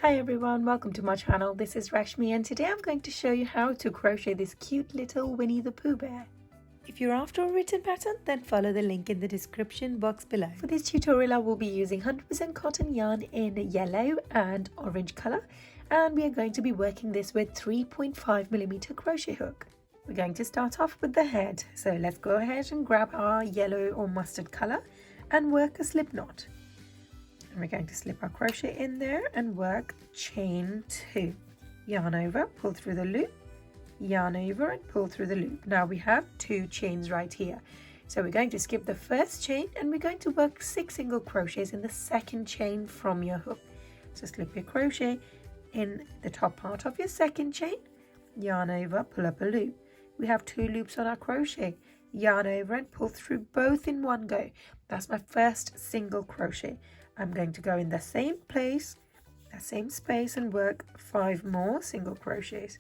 Hi everyone, welcome to my channel. This is Rashmi and today I'm going to show you how to crochet this cute little Winnie the Pooh bear. If you're after a written pattern, then follow the link in the description box below. For this tutorial I will be using 100% cotton yarn in yellow and orange color, and we are going to be working this with 3.5mm crochet hook. We're going to start off with the head, so let's go ahead and grab our yellow or mustard color and work a slip knot. And we're going to slip our crochet in there and work chain 2. Yarn over, pull through the loop, yarn over and pull through the loop. Now we have 2 chains right here. So we're going to skip the first chain and we're going to work 6 single crochets in the second chain from your hook. So slip your crochet in the top part of your second chain, yarn over, pull up a loop. We have 2 loops on our crochet. Yarn over and pull through both in one go. That's my first single crochet. I'm going to go in the same place, the same space, and work 5 more single crochets.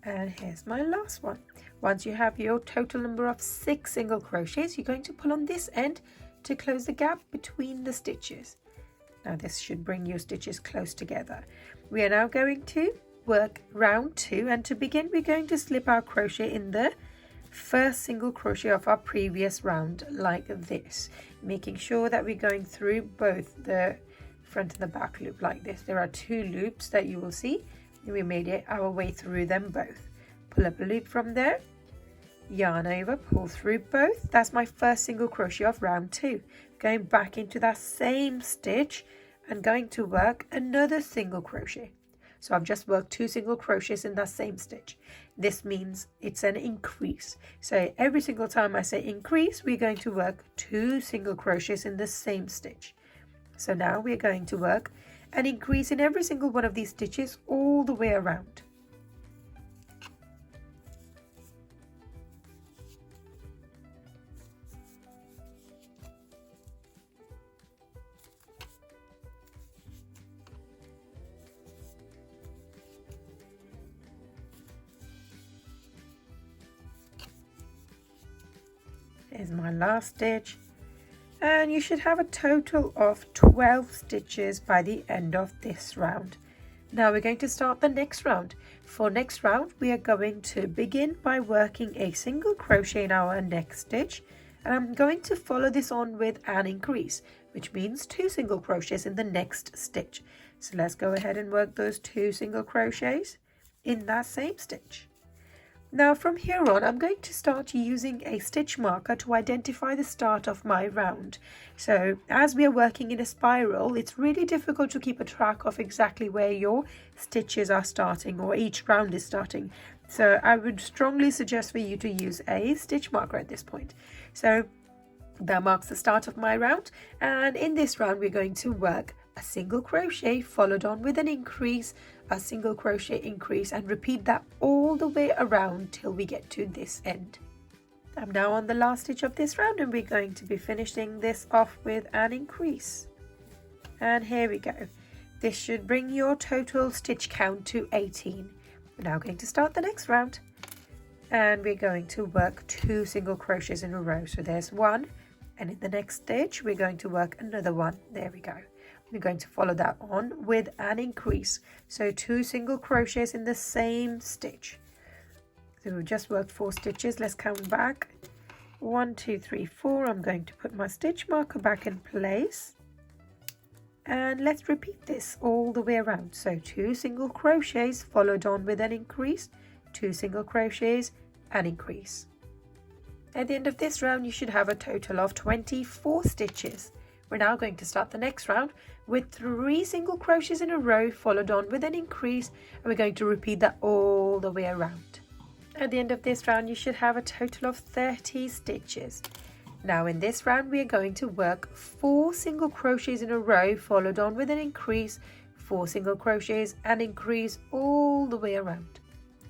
And here's my last one. Once you have your total number of 6 single crochets, you're going to pull on this end to close the gap between the stitches. Now this should bring your stitches close together. We are now going to work round 2, and to begin we're going to slip our crochet in the first single crochet of our previous round like this, making sure that we're going through both the front and the back loop like this. There are 2 loops that you will see, and we made it our way through them both. Pull up a loop from there, yarn over, pull through both. That's my first single crochet of round 2. Going back into that same stitch and going to work another single crochet. So I've just worked 2 single crochets in that same stitch. This means it's an increase. So every single time I say increase, we're going to work 2 single crochets in the same stitch. So now we're going to work an increase in every single one of these stitches all the way around. There's my last stitch, and you should have a total of 12 stitches by the end of this round. Now we're going to start the next round. For next round we are going to begin by working a single crochet in our next stitch, and I'm going to follow this on with an increase, which means 2 single crochets in the next stitch. So let's go ahead and work those 2 single crochets in that same stitch. Now from here on I'm going to start using a stitch marker to identify the start of my round. So as we are working in a spiral, it's really difficult to keep a track of exactly where your stitches are starting or each round is starting. So I would strongly suggest for you to use a stitch marker at this point. So that marks the start of my round, and in this round we're going to work a single crochet followed on with an increase, a single crochet increase, and repeat that all the way around till we get to this end. I'm now on the last stitch of this round and we're going to be finishing this off with an increase. And here we go. This should bring your total stitch count to 18. We're now going to start the next round, and we're going to work 2 single crochets in a row. So there's 1, and in the next stitch we're going to work another 1. There we go. We're going to follow that on with an increase. So 2 single crochets in the same stitch. So we've just worked 4 stitches. Let's count back. 1, 2, 3, 4. I'm going to put my stitch marker back in place. And let's repeat this all the way around. So 2 single crochets followed on with an increase, 2 single crochets, an increase. At the end of this round you should have a total of 24 stitches. We're now going to start the next round with 3 single crochets in a row followed on with an increase, and we're going to repeat that all the way around. At the end of this round you should have a total of 30 stitches. Now in this round we are going to work 4 single crochets in a row followed on with an increase, 4 single crochets, and increase all the way around.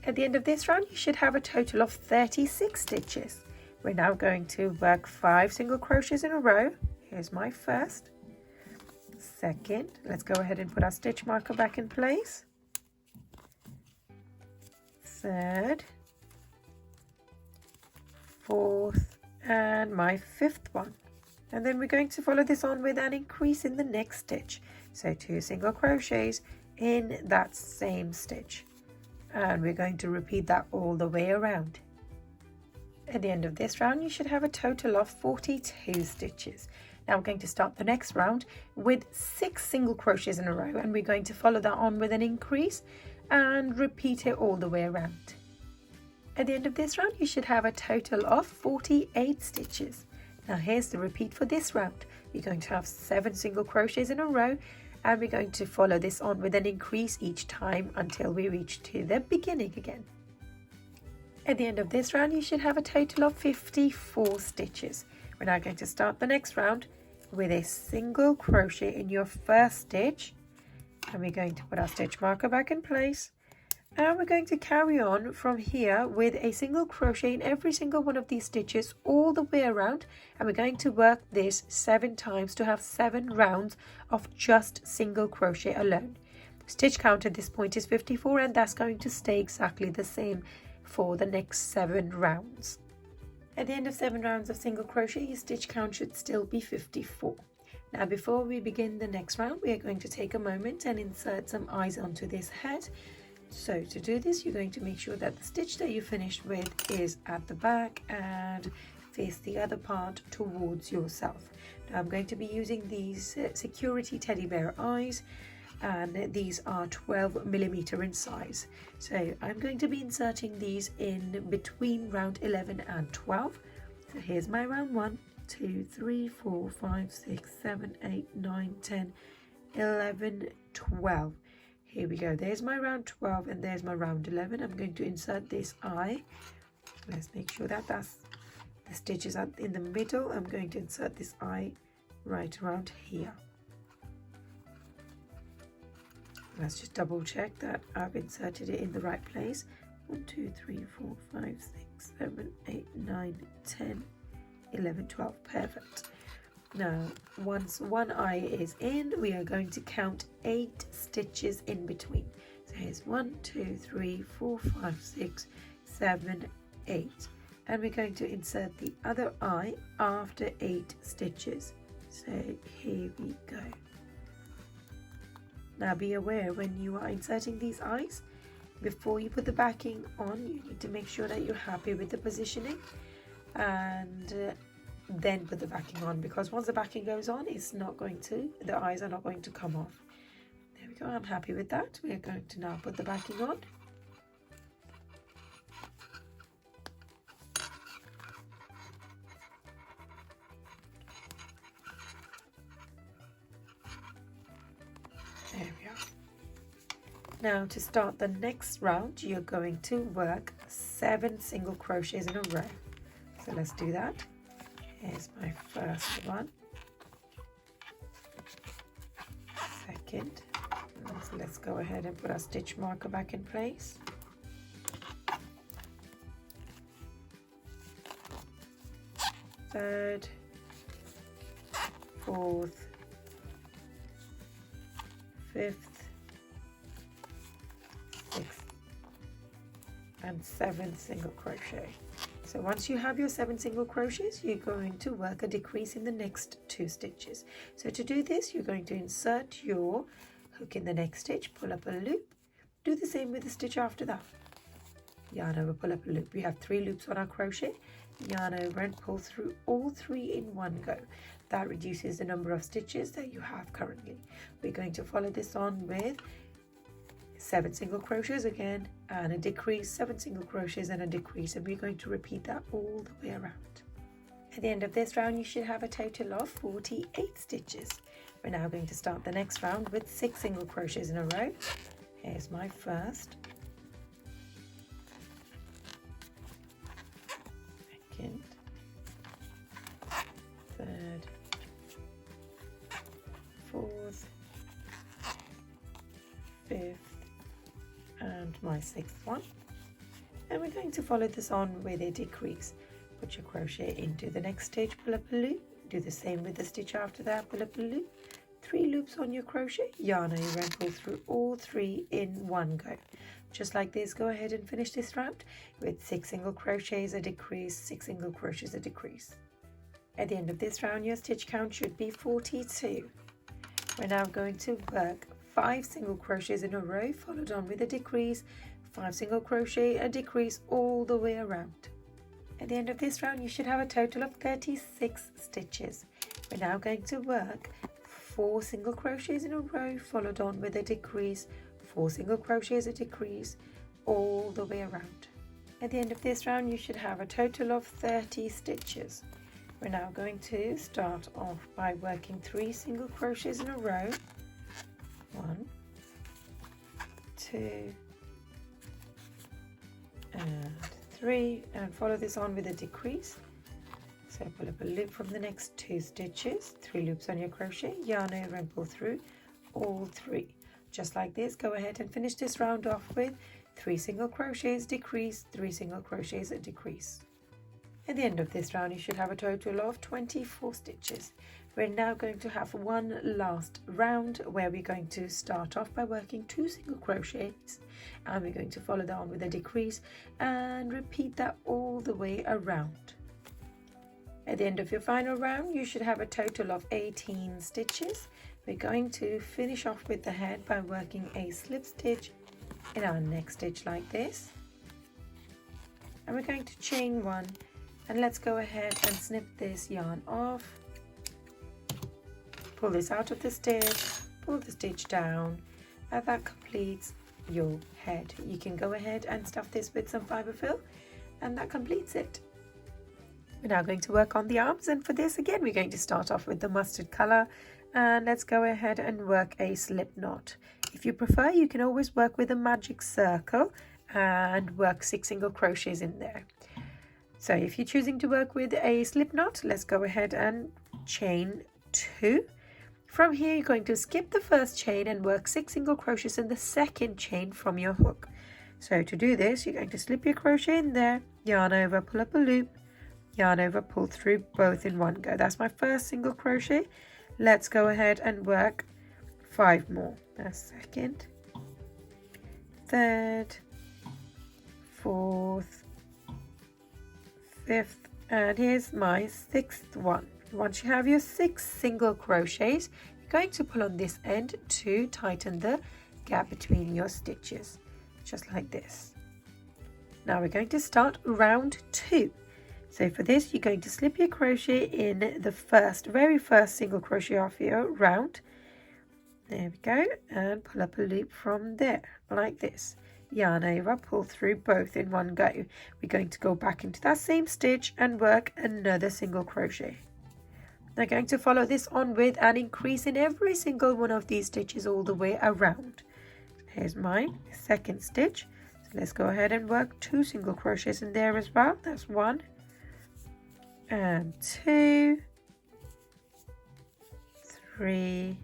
At the end of this round you should have a total of 36 stitches. We're now going to work 5 single crochets in a row. Here's my first, second. Let's go ahead and put our stitch marker back in place. Third, fourth, and my 5th one. And then we're going to follow this on with an increase in the next stitch. So 2 single crochets in that same stitch. And we're going to repeat that all the way around. At the end of this round, you should have a total of 42 stitches. Now we're going to start the next round with 6 single crochets in a row, and we're going to follow that on with an increase and repeat it all the way around. At the end of this round, you should have a total of 48 stitches. Now here's the repeat for this round. You're going to have 7 single crochets in a row, and we're going to follow this on with an increase each time until we reach to the beginning again. At the end of this round, you should have a total of 54 stitches. We're now going to start the next round with a single crochet in your first stitch, and we're going to put our stitch marker back in place, and we're going to carry on from here with a single crochet in every single one of these stitches all the way around, and we're going to work this 7 times to have 7 rounds of just single crochet alone. Stitch count at this point is 54, and that's going to stay exactly the same for the next 7 rounds. At the end of 7 rounds of single crochet, your stitch count should still be 54. Now before we begin the next round, we are going to take a moment and insert some eyes onto this head. So to do this, you're going to make sure that the stitch that you finished with is at the back and face the other part towards yourself. Now I'm going to be using these security teddy bear eyes, and these are 12mm in size. So I'm going to be inserting these in between round 11 and 12. So here's my round 1, 2, 3, 4, 5, 6, 7, 8, 9, 10, 11, 12. Here we go. There's my round 12 and there's my round 11. I'm going to insert this eye. Let's make sure that the stitch is in the middle. I'm going to insert this eye right around here. Let's just double check that I've inserted it in the right place. 1, 2, 3, 4, 5, 6, 7, 8, 9, 10, 11, 12. Perfect. Now, once one eye is in, we are going to count 8 stitches in between. So here's 1, 2, 3, 4, 5, 6, 7, 8. And we're going to insert the other eye after 8 stitches. So here we go. Now be aware when you are inserting these eyes, before you put the backing on, you need to make sure that you're happy with the positioning, and then put the backing on, because once the backing goes on, the eyes are not going to come off. There we go, I'm happy with that. We are going to now put the backing on. There we are. Now to start the next round, you're going to work 7 single crochets in a row. So let's do that. Here's my first one. Second. So let's go ahead and put our stitch marker back in place. Third, fourth, 5th, 6th, and 7th single crochet. So once you have your 7 single crochets, you're going to work a decrease in the next 2 stitches. So to do this, you're going to insert your hook in the next stitch, pull up a loop, do the same with the stitch after that. Yarn over, pull up a loop. We have 3 loops on our crochet. Yarn over and pull through all 3 in one go. That reduces the number of stitches that you have currently. We're going to follow this on with 7 single crochets again, and a decrease, 7 single crochets and a decrease, and we're going to repeat that all the way around. At the end of this round, you should have a total of 48 stitches. We're now going to start the next round with 6 single crochets in a row. Here's my first, second, third, fourth, 5th, and my 6th one. And we're going to follow this on with a decrease. Put your crochet into the next stitch, pull up a loop, do the same with the stitch after that, pull up a loop, 3 loops on your crochet, yarn over and pull through all 3 in one go. Just like this, go ahead and finish this round with 6 single crochets, a decrease, 6 single crochets, a decrease. At the end of this round, your stitch count should be 42. We're now going to work 5 single crochets in a row, followed on with a decrease, 5 single crochet, a decrease all the way around. At the end of this round, you should have a total of 36 stitches. We're now going to work 4 single crochets in a row, followed on with a decrease, 4 single crochets, a decrease all the way around. At the end of this round, you should have a total of 30 stitches. We're now going to start off by working 3 single crochets in a row. 1, 2, and 3, and follow this on with a decrease. So pull up a loop from the next 2 stitches, 3 loops on your crochet, yarn over and pull through all 3. Just like this, go ahead and finish this round off with 3 single crochets, decrease, 3 single crochets, a decrease. At the end of this round, you should have a total of 24 stitches. We're now going to have one last round where we're going to start off by working 2 single crochets, and we're going to follow that on with a decrease and repeat that all the way around. At the end of your final round, you should have a total of 18 stitches. We're going to finish off with the head by working a slip stitch in our next stitch like this, and we're going to chain 1. And let's go ahead and snip this yarn off. Pull this out of the stitch, pull the stitch down, and that completes your head. You can go ahead and stuff this with some fibre fill, and that completes it. We're now going to work on the arms, and for this again we're going to start off with the mustard colour, and let's go ahead and work a slip knot. If you prefer, you can always work with a magic circle and work 6 single crochets in there. So if you're choosing to work with a slip knot, let's go ahead and chain 2. From here, you're going to skip the first chain and work 6 single crochets in the second chain from your hook. So to do this, you're going to slip your crochet in there, yarn over, pull up a loop, yarn over, pull through both in one go. That's my first single crochet. Let's go ahead and work 5 more. That's second, third, fourth, 5th, and here's my 6th one. Once you have your 6 single crochets, you're going to pull on this end to tighten the gap between your stitches, just like this. Now we're going to start round 2. So for this, you're going to slip your crochet in the very first single crochet off your round. There we go, and pull up a loop from there, like this. Yarn over, pull through both in one go. We're going to go back into that same stitch and work another single crochet. Now going to follow this on with an increase in every single one of these stitches all the way around. Here's my second stitch. So let's go ahead and work 2 single crochets in there as well. That's 1 and 2, 3,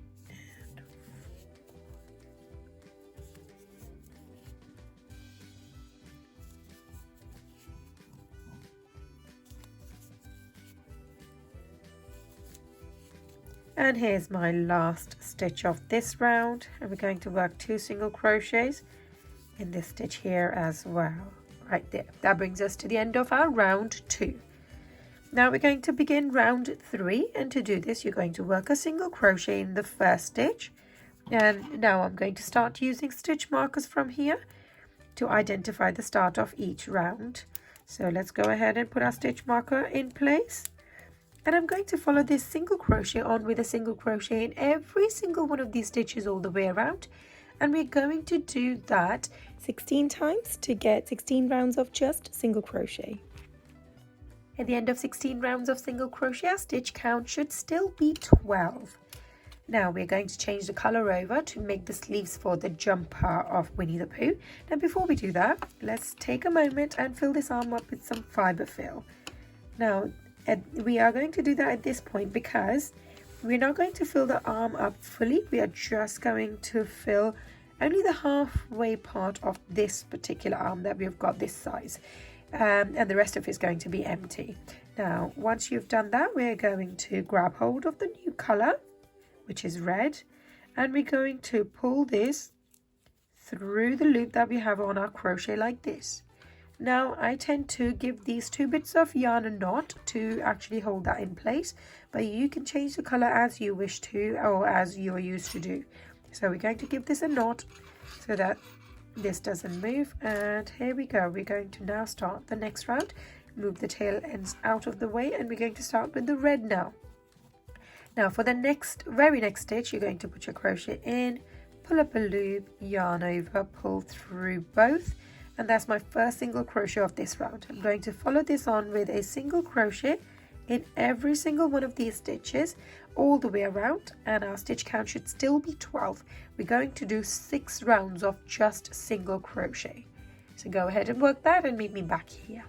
and here's my last stitch of this round, and we're going to work 2 single crochets in this stitch here as well, right there. That brings us to the end of our round 2. Now we're going to begin round 3, and to do this you're going to work a single crochet in the first stitch, and now I'm going to start using stitch markers from here to identify the start of each round. So let's go ahead and put our stitch marker in place. And I'm going to follow this single crochet on with a single crochet in every single one of these stitches all the way around. And we're going to do that 16 times to get 16 rounds of just single crochet. At the end of 16 rounds of single crochet, our stitch count should still be 12. Now we're going to change the colour over to make the sleeves for the jumper of Winnie the Pooh. Now before we do that, let's take a moment and fill this arm up with some fibre fill. Now we are going to do that at this point because we're not going to fill the arm up fully. We are just going to fill only the halfway part of this particular arm that we've got this size, and the rest of it is going to be empty. Now once you've done that, we're going to grab hold of the new colour, which is red, and we're going to pull this through the loop that we have on our crochet like this. Now I tend to give these 2 bits of yarn a knot to actually hold that in place, but you can change the color as you wish to or as you're used to do. So we're going to give this a knot so that this doesn't move, and here we go. We're going to now start the next round. Move the tail ends out of the way, and we're going to start with the red now. Now for the very next stitch, you're going to put your crochet in, pull up a loop, yarn over, pull through both, and that's my first single crochet of this round. I'm going to follow this on with a single crochet in every single one of these stitches all the way around, and our stitch count should still be 12. We're going to do 6 rounds of just single crochet. So go ahead and work that and meet me back here.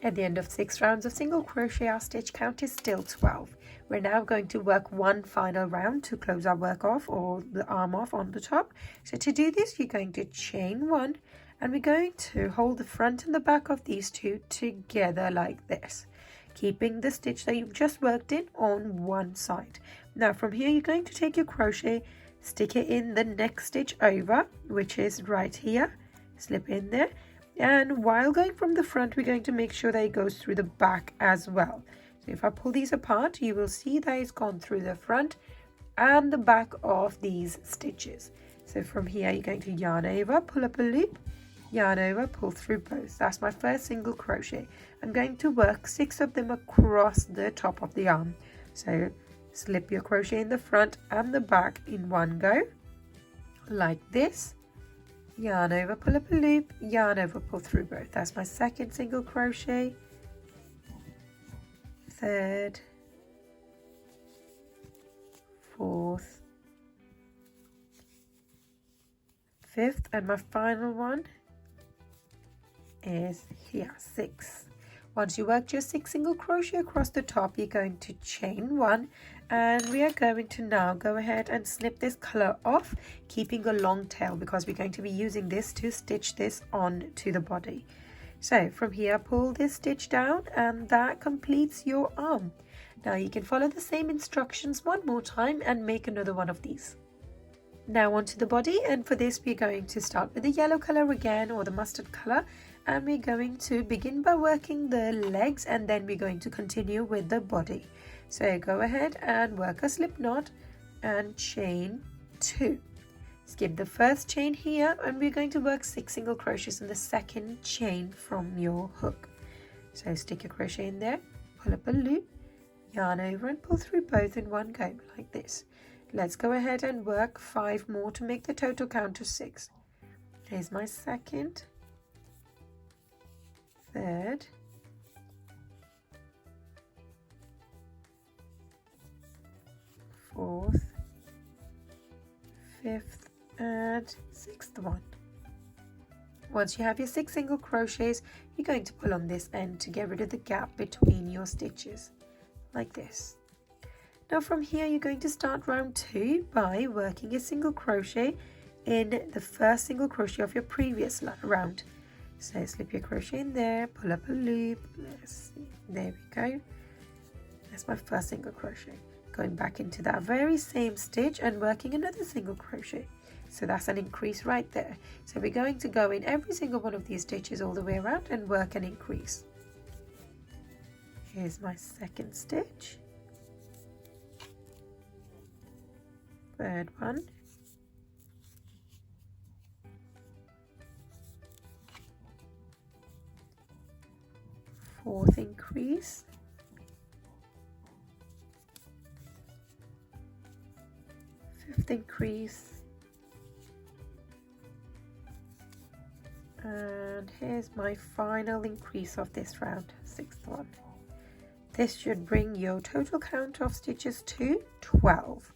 At the end of 6 rounds of single crochet, our stitch count is still 12. We're now going to work one final round to close our work off, or the arm off on the top. So to do this, you're going to chain 1, and we're going to hold the front and the back of these 2 together like this, keeping the stitch that you've just worked in on one side. Now from here, you're going to take your crochet, stick it in the next stitch over, which is right here, slip in there, and while going from the front, we're going to make sure that it goes through the back as well. So if I pull these apart, you will see that it's gone through the front and the back of these stitches. So from here, you're going to yarn over, pull up a loop, yarn over, pull through both. That's my first single crochet. I'm going to work 6 of them across the top of the arm. So slip your crochet in the front and the back in one go, like this. Yarn over, pull up a loop, yarn over, pull through both. That's my second single crochet, third, fourth, fifth, and my final one is here, 6. Once you worked your 6 single crochet across the top, you're going to chain 1, and we are going to now go ahead and snip this color off, keeping a long tail because we're going to be using this to stitch this on to the body. So from here, pull this stitch down, and that completes your arm. Now you can follow the same instructions one more time and make another one of these. Now onto the body, and for this we're going to start with the yellow color again, or the mustard color, and we're going to begin by working the legs, and then we're going to continue with the body. So go ahead and work a slip knot and chain 2. Skip the first chain here, and we're going to work 6 single crochets in the second chain from your hook. So stick your crochet in there, pull up a loop, yarn over, and pull through both in one go like this. Let's go ahead and work 5 more to make the total count to 6. Here's my second, third, fourth, fifth, and 6th one. Once you have your 6 single crochets, you're going to pull on this end to get rid of the gap between your stitches, like this. Now from here, you're going to start round 2 by working a single crochet in the first single crochet of your previous round. So slip your crochet in there, pull up a loop, let's see, there we go. That's my first single crochet. Going back into that very same stitch and working another single crochet. So that's an increase right there. So we're going to go in every single one of these stitches all the way around and work an increase. Here's my second stitch, third one, fourth increase, fifth increase, and here's my final increase of this round, 6th one. This should bring your total count of stitches to 12.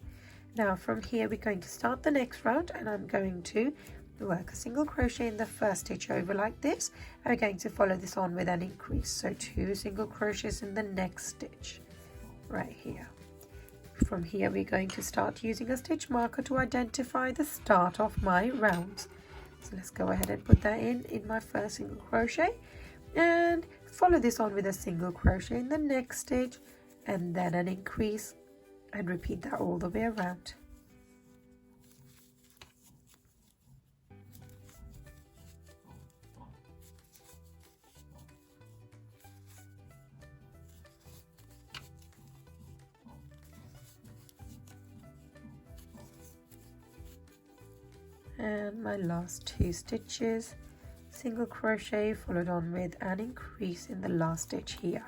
Now from here, we're going to start the next round, and I'm going to work a single crochet in the first stitch over like this. I'm going to follow this on with an increase, so 2 single crochets in the next stitch right here. From here, we're going to start using a stitch marker to identify the start of my rounds. So let's go ahead and put that in my first single crochet, and follow this on with a single crochet in the next stitch, and then an increase, and repeat that all the way around. and my last 2 stitches, single crochet followed on with an increase in the last stitch here.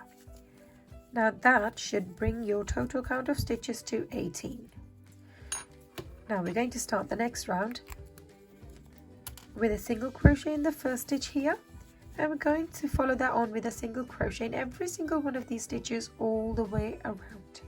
Now that should bring your total count of stitches to 18. Now we're going to start the next round with a single crochet in the first stitch here, and we're going to follow that on with a single crochet in every single one of these stitches all the way around.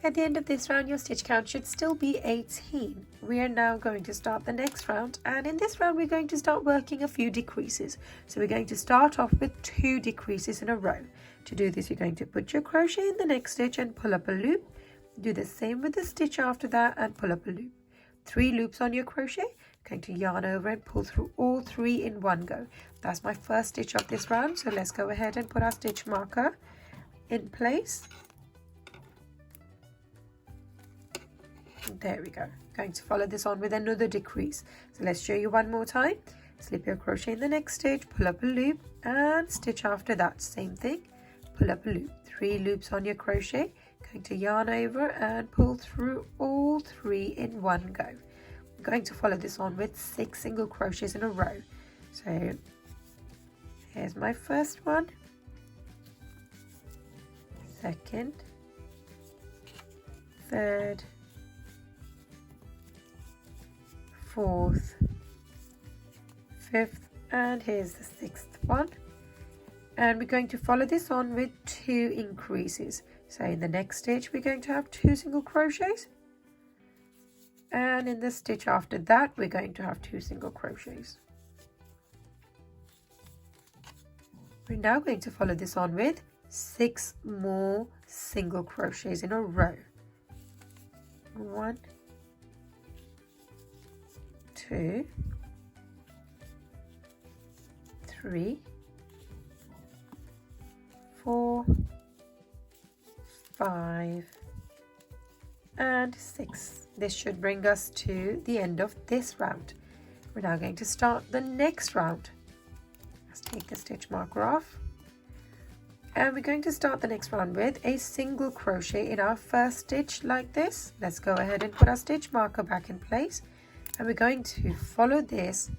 At the end of this round, your stitch count should still be 18. We are now going to start the next round, and in this round we're going to start working a few decreases. So we're going to start off with 2 decreases in a row. To do this, you're going to put your crochet in the next stitch and pull up a loop. Do the same with the stitch after that and pull up a loop. 3 loops on your crochet. Going to yarn over and pull through all 3 in one go. That's my first stitch of this round, so let's go ahead and put our stitch marker in place. There we go. Going to follow this on with another decrease. So let's show you one more time. Slip your crochet in the next stitch, pull up a loop, and stitch after that, same thing, pull up a loop. 3 loops on your crochet. Going to yarn over and pull through all 3 in one go. I'm going to follow this on with 6 single crochets in a row. So here's my first one, second, third, 4th, 5th, and here's the 6th one. And we're going to follow this on with 2 increases. So in the next stitch we're going to have 2 single crochets, and in the stitch after that we're going to have 2 single crochets. We're now going to follow this on with 6 more single crochets in a row. 1, 2, 3, 4, 5, and 6. This should bring us to the end of this round. We're now going to start the next round. Let's take the stitch marker off, and we're going to start the next round with a single crochet in our first stitch like this. Let's go ahead and put our stitch marker back in place, and we're going to follow this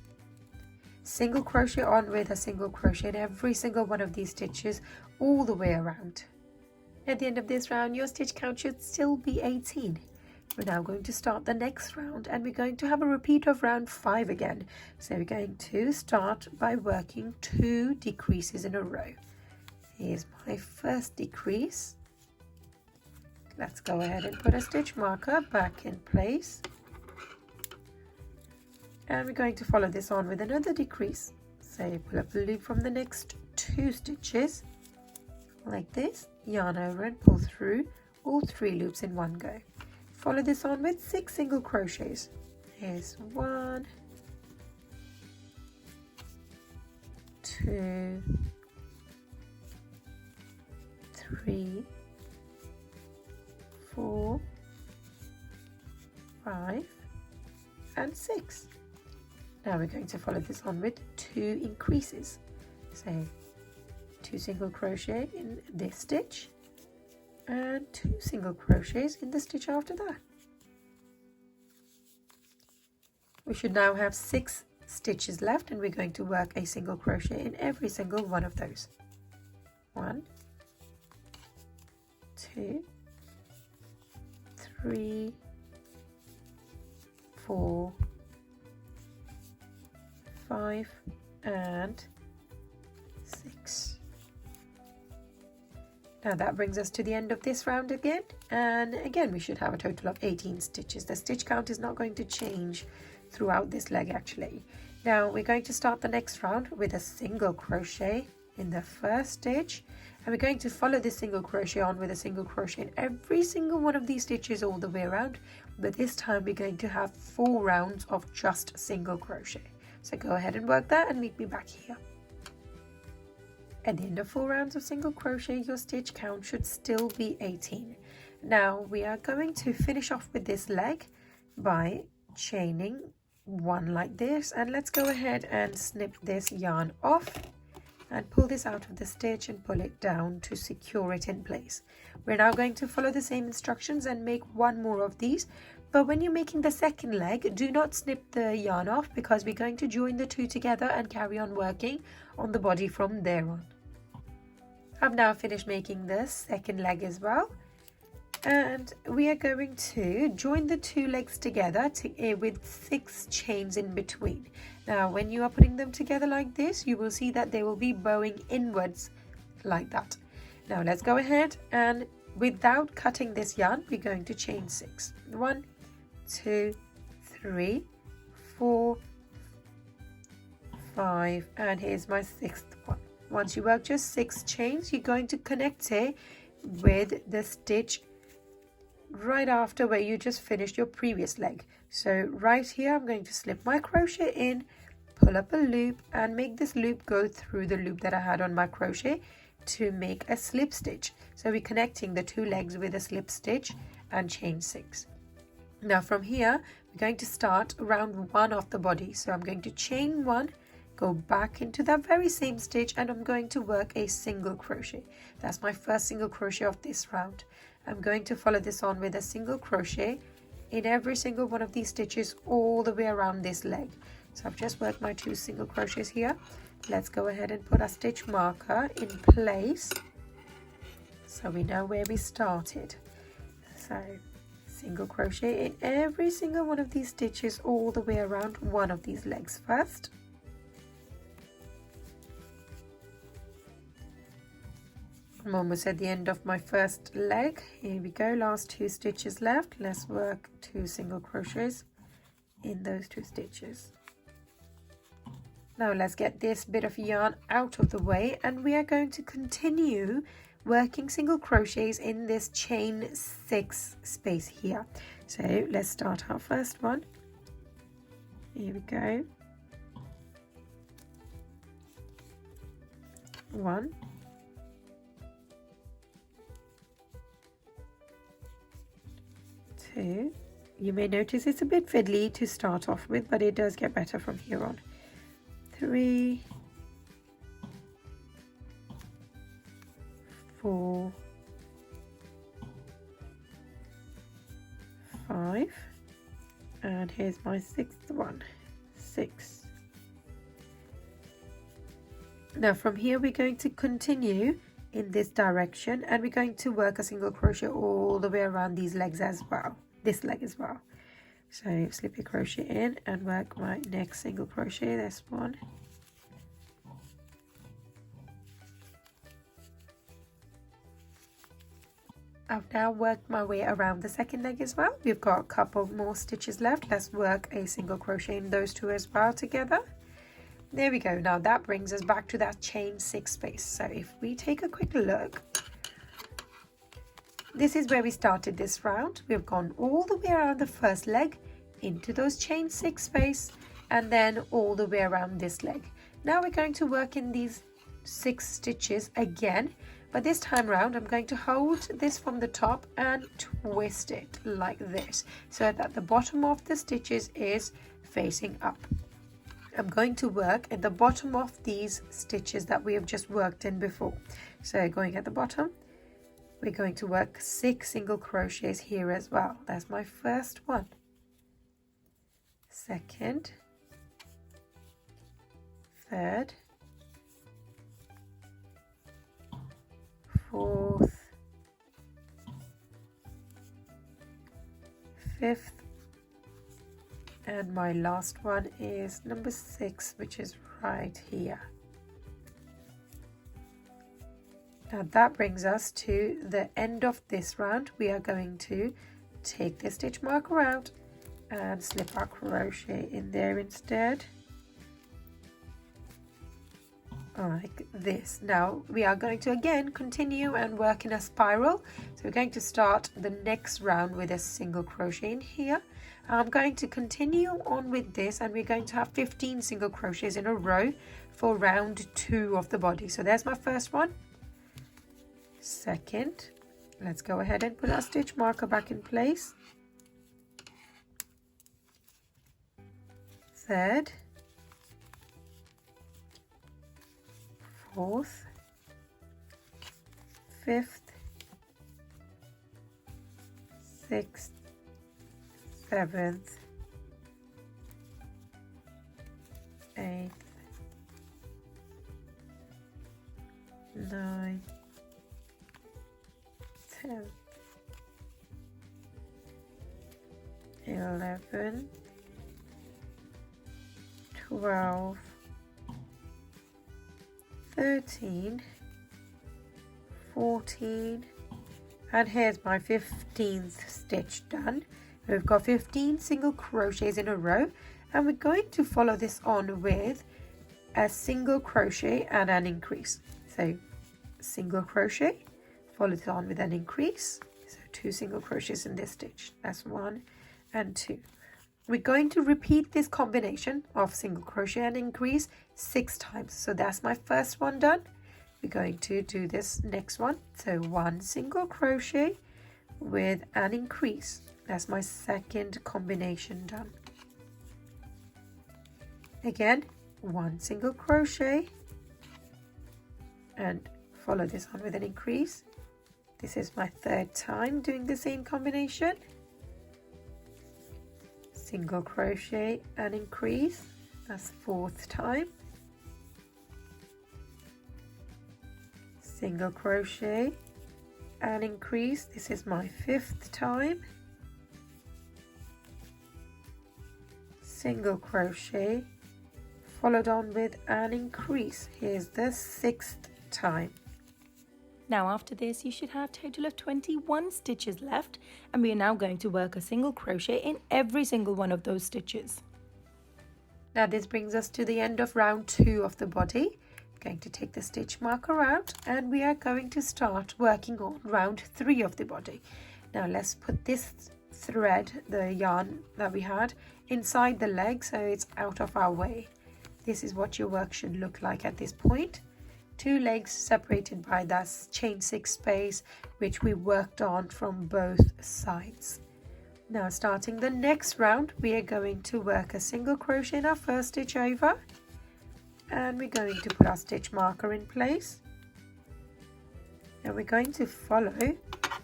single crochet on with a single crochet in every single one of these stitches all the way around. At the end of this round, your stitch count should still be 18. We're now going to start the next round, and we're going to have a repeat of round 5 again. So we're going to start by working 2 decreases in a row. Here's my first decrease. Let's go ahead and put a stitch marker back in place. And we're going to follow this on with another decrease. So pull up the loop from the next 2 stitches like this, yarn over and pull through all 3 loops in one go. Follow this on with 6 single crochets. Here's 1, 2, 3, 4, 5, and 6. Now we're going to follow this on with 2 increases. So 2 single crochet in this stitch and 2 single crochets in the stitch after that. We should now have 6 stitches left, and we're going to work a single crochet in every single one of those. 1, 2, 3, 4, 5, and 6. Now that brings us to the end of this round again, and again we should have a total of 18 stitches. The stitch count is not going to change throughout this leg actually. Now we're going to start the next round with a single crochet in the first stitch, and we're going to follow this single crochet on with a single crochet in every single one of these stitches all the way around, but this time we're going to have 4 rounds of just single crochet. So go ahead and work that and meet me back here. At the end of 4 rounds of single crochet, your stitch count should still be 18. Now we are going to finish off with this leg by chaining 1 like this, and let's go ahead and snip this yarn off and pull this out of the stitch and pull it down to secure it in place. We're now going to follow the same instructions and make 1 more of these, But when you're making the second leg, do not snip the yarn off, because we're going to join the two together and carry on working on the body from there on. I've now finished making the second leg as well, and we are going to join the two legs together with 6 chains in between. Now when you are putting them together like this, you will see that they will be bowing inwards like that. Now let's go ahead, and without cutting this yarn, we're going to chain 6. 1, 2, 3, 4, 5, and here's my 6th one. Once you work just 6 chains, you're going to connect it with the stitch right after where you just finished your previous leg. So right here, I'm going to slip my crochet in, pull up a loop, and make this loop go through the loop that I had on my crochet to make a slip stitch. So we're connecting the two legs with a slip stitch and chain 6. Now from here, we're going to start round 1 of the body. So I'm going to chain 1, go back into that very same stitch, and I'm going to work a single crochet. That's my first single crochet of this round. I'm going to follow this on with a single crochet in every single one of these stitches all the way around this leg. So I've just worked my 2 single crochets here. Let's go ahead and put our stitch marker in place so we know where we started. So single crochet in every single one of these stitches all the way around one of these legs first. I'm almost at the end of my first leg. Here we go, last 2 stitches left. Let's work 2 single crochets in those 2 stitches. Now let's get this bit of yarn out of the way, and we are going to continue working single crochets in this chain 6 space here. So let's start our first one. Here we go. 1, 2. You may notice it's a bit fiddly to start off with, but it does get better from here on. 3, 4, 5, and here's my 6th one. 6. Now from here we're going to continue in this direction, and we're going to work a single crochet all the way around these legs as well, this leg as well. So slip your crochet in and work my next single crochet. This one. I've now worked my way around the second leg as well. We've got a couple more stitches left. Let's work a single crochet in those 2 as well together. There we go. Now that brings us back to that chain 6 space. So if we take a quick look, this is where we started this round. We've gone all the way around the first leg into those chain 6 space, and then all the way around this leg. Now we're going to work in these 6 stitches again, but this time around I'm going to hold this from the top and twist it like this, so that the bottom of the stitches is facing up. I'm going to work at the bottom of these stitches that we have just worked in before. So going at the bottom, we're going to work 6 single crochets here as well. That's my first one. Second, third, fourth, fifth, and my last one is number 6, which is right here. Now that brings us to the end of this round. We are going to take the stitch marker out and slip our crochet in there instead, like this. Now we are going to again continue and work in a spiral. So we're going to start the next round with a single crochet in here. I'm going to continue on with this, and we're going to have 15 single crochets in a row for round 2 of the body. So there's my first one. Second, let's go ahead and put our stitch marker back in place. Third, fourth, fifth, sixth, 7th, 8th, 9th, 10th, 11, 12, 13, 14, and here's my 15th stitch done. We've got 15 single crochets in a row, and we're going to follow this on with a single crochet and an increase. So single crochet, follow it on with an increase. So 2 single crochets in this stitch. That's 1 and 2. We're going to repeat this combination of single crochet and increase 6 times. So that's my first one done. We're going to do this next one. So 1 single crochet with an increase. That's my second combination done. Again, 1 single crochet and follow this on with an increase. This is my third time doing the same combination. Single crochet and increase, that's 4th time. Single crochet and increase, this is my 5th time. Single crochet followed on with an increase, here's the 6th time. Now after this you should have a total of 21 stitches left, and we are now going to work a single crochet in every single one of those stitches. Now this brings us to the end of round 2 of the body. I'm going to take the stitch marker out and we are going to start working on round 3 of the body. Now let's put this thread, the yarn that we had, inside the leg so it's out of our way. This is what your work should look like at this point. 2 legs separated by that chain 6 space which we worked on from both sides. Now starting the next round, we are going to work a single crochet in our first stitch over, and we're going to put our stitch marker in place, and we're going to follow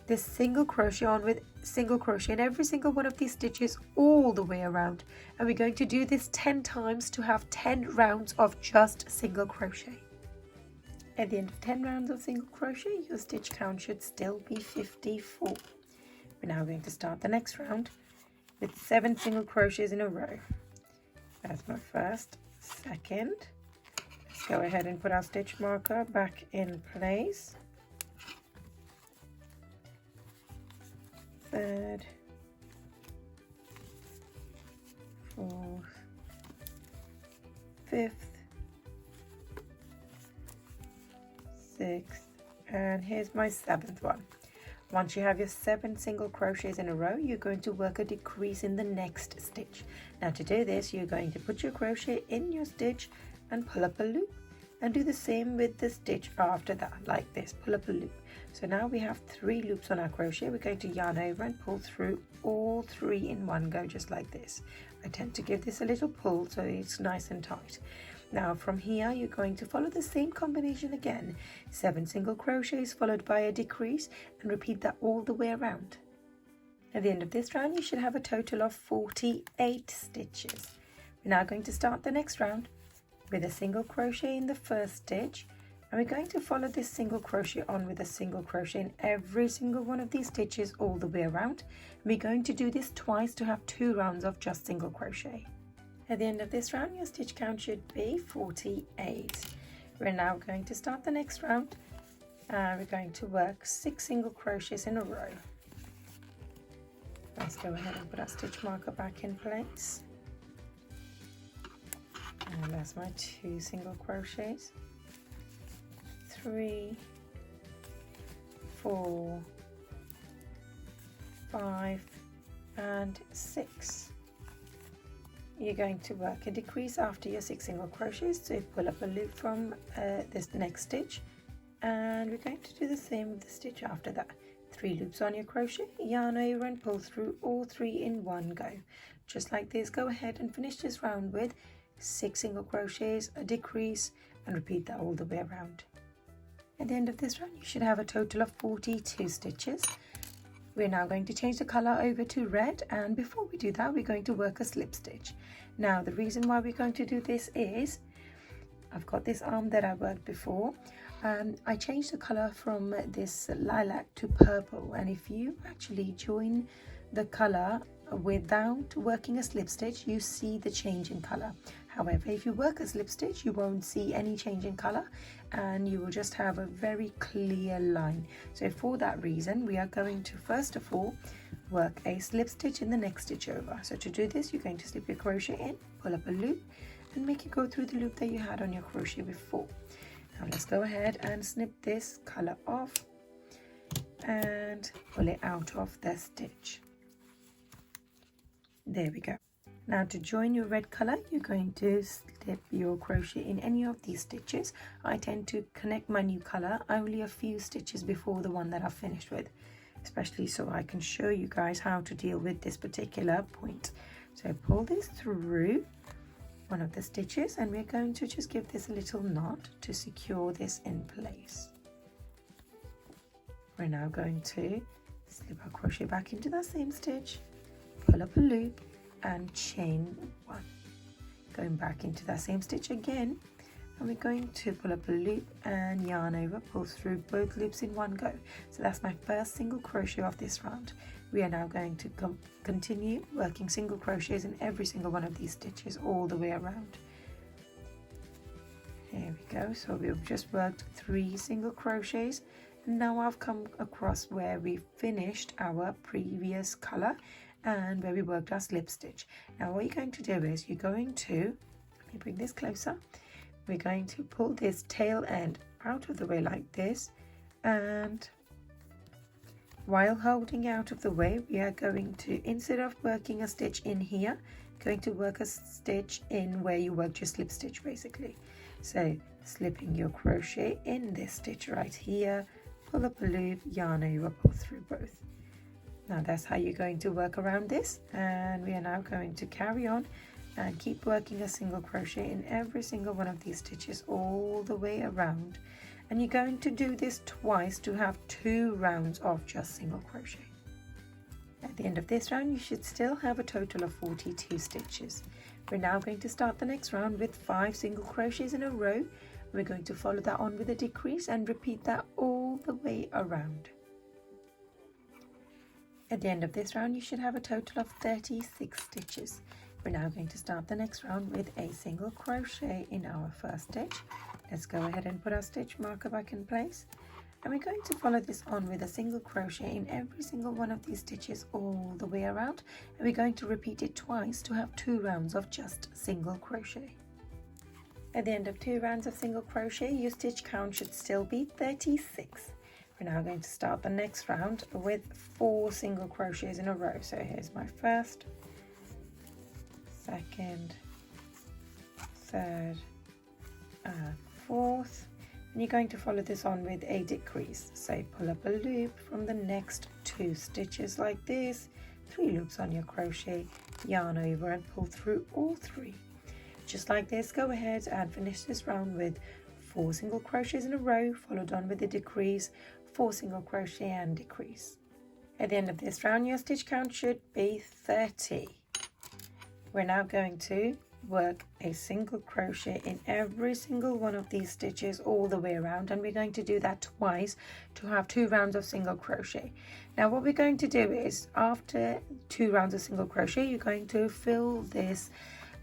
this single crochet on with single crochet in every single one of these stitches all the way around, and we're going to do this 10 times to have 10 rounds of just single crochet. At the end of 10 rounds of single crochet, your stitch count should still be 54. We're now going to start the next round with 7 single crochets in a row. That's my first, second. Let's go ahead and put our stitch marker back in place. Third, fourth, fifth, 6th, and here's my 7th one. Once you have your 7 single crochets in a row, you're going to work a decrease in the next stitch. Now to do this, you're going to put your crochet in your stitch and pull up a loop, and do the same with the stitch after that, like this, pull up a loop. So now we have 3 loops on our crochet. We're going to yarn over and pull through all 3 in one go, just like this. I tend to give this a little pull so it's nice and tight. Now from here you're going to follow the same combination again, 7 single crochets followed by a decrease, and repeat that all the way around. At the end of this round you should have a total of 48 stitches. We're now going to start the next round with a single crochet in the first stitch, and we're going to follow this single crochet on with a single crochet in every single one of these stitches all the way around. We're going to do this twice to have 2 rounds of just single crochet. At the end of this round, your stitch count should be 48. We're now going to start the next round, and we're going to work 6 single crochets in a row. Let's go ahead and put our stitch marker back in place. And that's my 2 single crochets. 3, 4, 5, and 6. You're going to work a decrease after your 6 single crochets, so pull up a loop from this next stitch, and we're going to do the same with the stitch after that. 3 loops on your crochet, yarn over and pull through all 3 in one go. Just like this, go ahead and finish this round with 6 single crochets, a decrease, and repeat that all the way around. At the end of this round you should have a total of 42 stitches. We're now going to change the color over to red, and before we do that we're going to work a slip stitch. Now the reason why we're going to do this is I've got this arm that I worked before. I changed the color from this lilac to purple, and if you actually join the color without working a slip stitch, you see the change in color. However, if you work a slip stitch, you won't see any change in color and you will just have a very clear line. So for that reason, we are going to first of all work a slip stitch in the next stitch over. So to do this, you're going to slip your crochet in, pull up a loop and make it go through the loop that you had on your crochet before. Now let's go ahead and snip this color off and pull it out of the stitch. There we go. Now to join your red color, you're going to slip your crochet in any of these stitches. I tend to connect my new color only a few stitches before the one that I've finished with, especially so I can show you guys how to deal with this particular point. So pull this through one of the stitches and we're going to just give this a little knot to secure this in place. We're now going to slip our crochet back into that same stitch, pull up a loop and chain one, going back into that same stitch again, and we're going to pull up a loop and yarn over, pull through both loops in one go. So that's my first single crochet of this round. We are now going to continue working single crochets in every single one of these stitches all the way around. There we go. So we've just worked 3 single crochets and now I've come across where we finished our previous color and where we worked our slip stitch. Now what you're going to do is you're going to, let me bring this closer, we're going to pull this tail end out of the way like this, and while holding out of the way we are going to, instead of working a stitch in here, going to work a stitch in where you worked your slip stitch basically. So slipping your crochet in this stitch right here, pull up a loop, yarn over, pull through both. Now that's how you're going to work around this, and we are now going to carry on and keep working a single crochet in every single one of these stitches all the way around, and you're going to do this twice to have 2 rounds of just single crochet. At the end of this round you should still have a total of 42 stitches. We're now going to start the next round with 5 single crochets in a row. We're going to follow that on with a decrease and repeat that all the way around. At the end of this round you should have a total of 36 stitches. We're now going to start the next round with a single crochet in our first stitch. Let's go ahead and put our stitch marker back in place, and we're going to follow this on with a single crochet in every single one of these stitches all the way around, and we're going to repeat it twice to have 2 rounds of just single crochet. At the end of 2 rounds of single crochet your stitch count should still be 36. We're now going to start the next round with 4 single crochets in a row. So here's my first, second, third and fourth, and you're going to follow this on with a decrease. So pull up a loop from the next 2 stitches like this, 3 loops on your crochet, yarn over and pull through all 3. Just like this, go ahead and finish this round with 4 single crochets in a row, followed on with a decrease, 4 single crochet and decrease. At the end of this round your stitch count should be 30. We're now going to work a single crochet in every single one of these stitches all the way around, and we're going to do that twice to have 2 rounds of single crochet. Now what we're going to do is, after 2 rounds of single crochet, you're going to fill this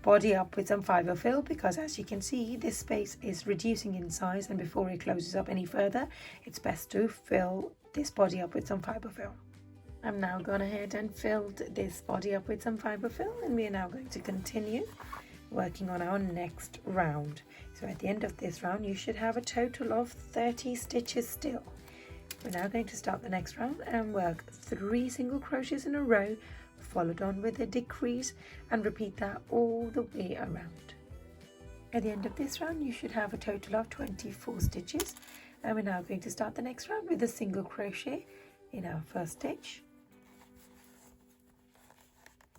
body up with some fiber fill, because as you can see this space is reducing in size, and before it closes up any further it's best to fill this body up with some fiber fill. I'm now gone ahead and filled this body up with some fiber fill, and we are now going to continue working on our next round. So at the end of this round you should have a total of 30 stitches still. We're now going to start the next round and work 3 single crochets in a row, followed on with a decrease, and repeat that all the way around. At the end of this round you should have a total of 24 stitches, and we're now going to start the next round with a single crochet in our first stitch,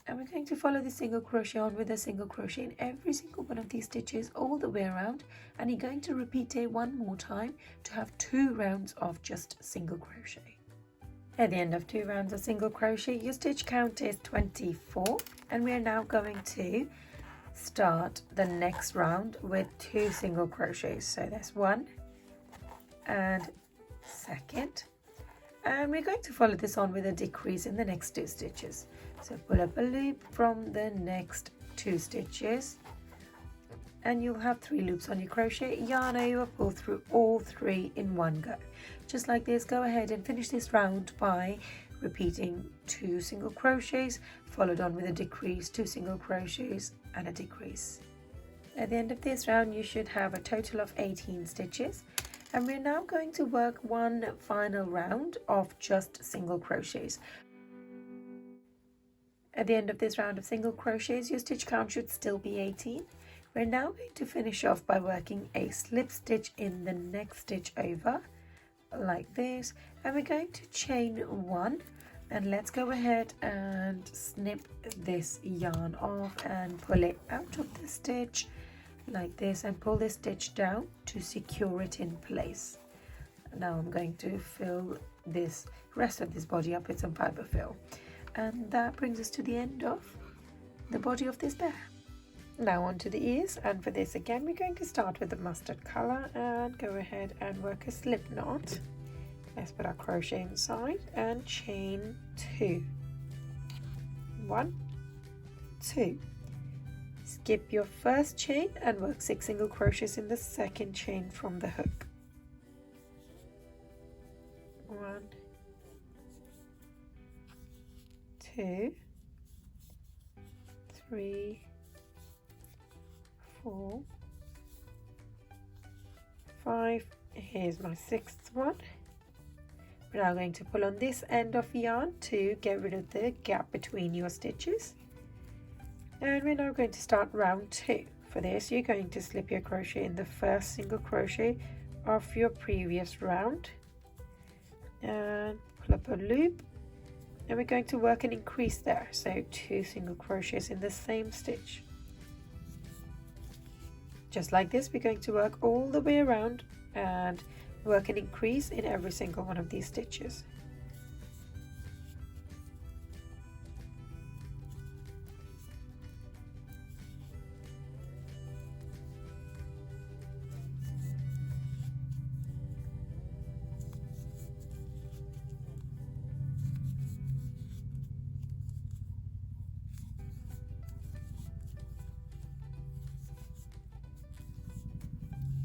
and we're going to follow the single crochet on with a single crochet in every single one of these stitches all the way around, and you're going to repeat it one more time to have 2 rounds of just single crochet. At the end of 2 rounds of single crochet, your stitch count is 24, and we are now going to start the next round with 2 single crochets. So there's 1 and 2nd, and we're going to follow this on with a decrease in the next 2 stitches. So pull up a loop from the next 2 stitches, and you'll have 3 loops on your crochet, yarn over, pull through all 3 in one go. Just like this, go ahead and finish this round by repeating 2 single crochets, followed on with a decrease, 2 single crochets and a decrease. At the end of this round, you should have a total of 18 stitches, and we're now going to work one final round of just single crochets. At the end of this round of single crochets, your stitch count should still be 18. We're now going to finish off by working a slip stitch in the next stitch over, like this, and we're going to chain 1, and let's go ahead and snip this yarn off and pull it out of the stitch like this, and pull this stitch down to secure it in place. Now I'm going to fill this rest of this body up with some fiber fill, and that brings us to the end of the body of this bear. Now onto the ears, and for this again we're going to start with the mustard color and go ahead and work a slip knot. Let's put our crochet inside and chain 2. 1, 2. Skip your first chain and work 6 single crochets in the second chain from the hook. 1, 2, 3, 4, 5. Here's my 6th one. We're now going to pull on this end of yarn to get rid of the gap between your stitches, and we're now going to start round 2. For this, you're going to slip your crochet in the first single crochet of your previous round and pull up a loop, and we're going to work an increase there, so 2 single crochets in the same stitch. Just like this, we're going to work all the way around and work an increase in every single one of these stitches.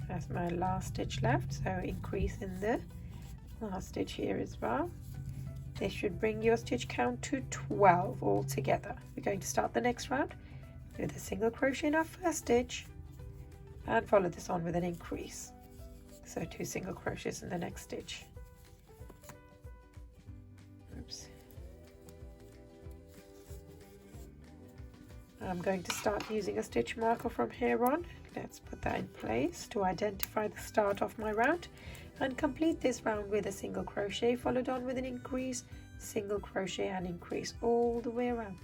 That's my last stitch left, so increase in the last stitch here as well. This should bring your stitch count to 12 altogether. We're going to start the next round with a single crochet in our first stitch and follow this on with an increase, so 2 single crochets in the next stitch. Oops. I'm going to start using a stitch marker from here on. Let's put that in place to identify the start of my round, and complete this round with a single crochet followed on with an increase, single crochet and increase all the way around.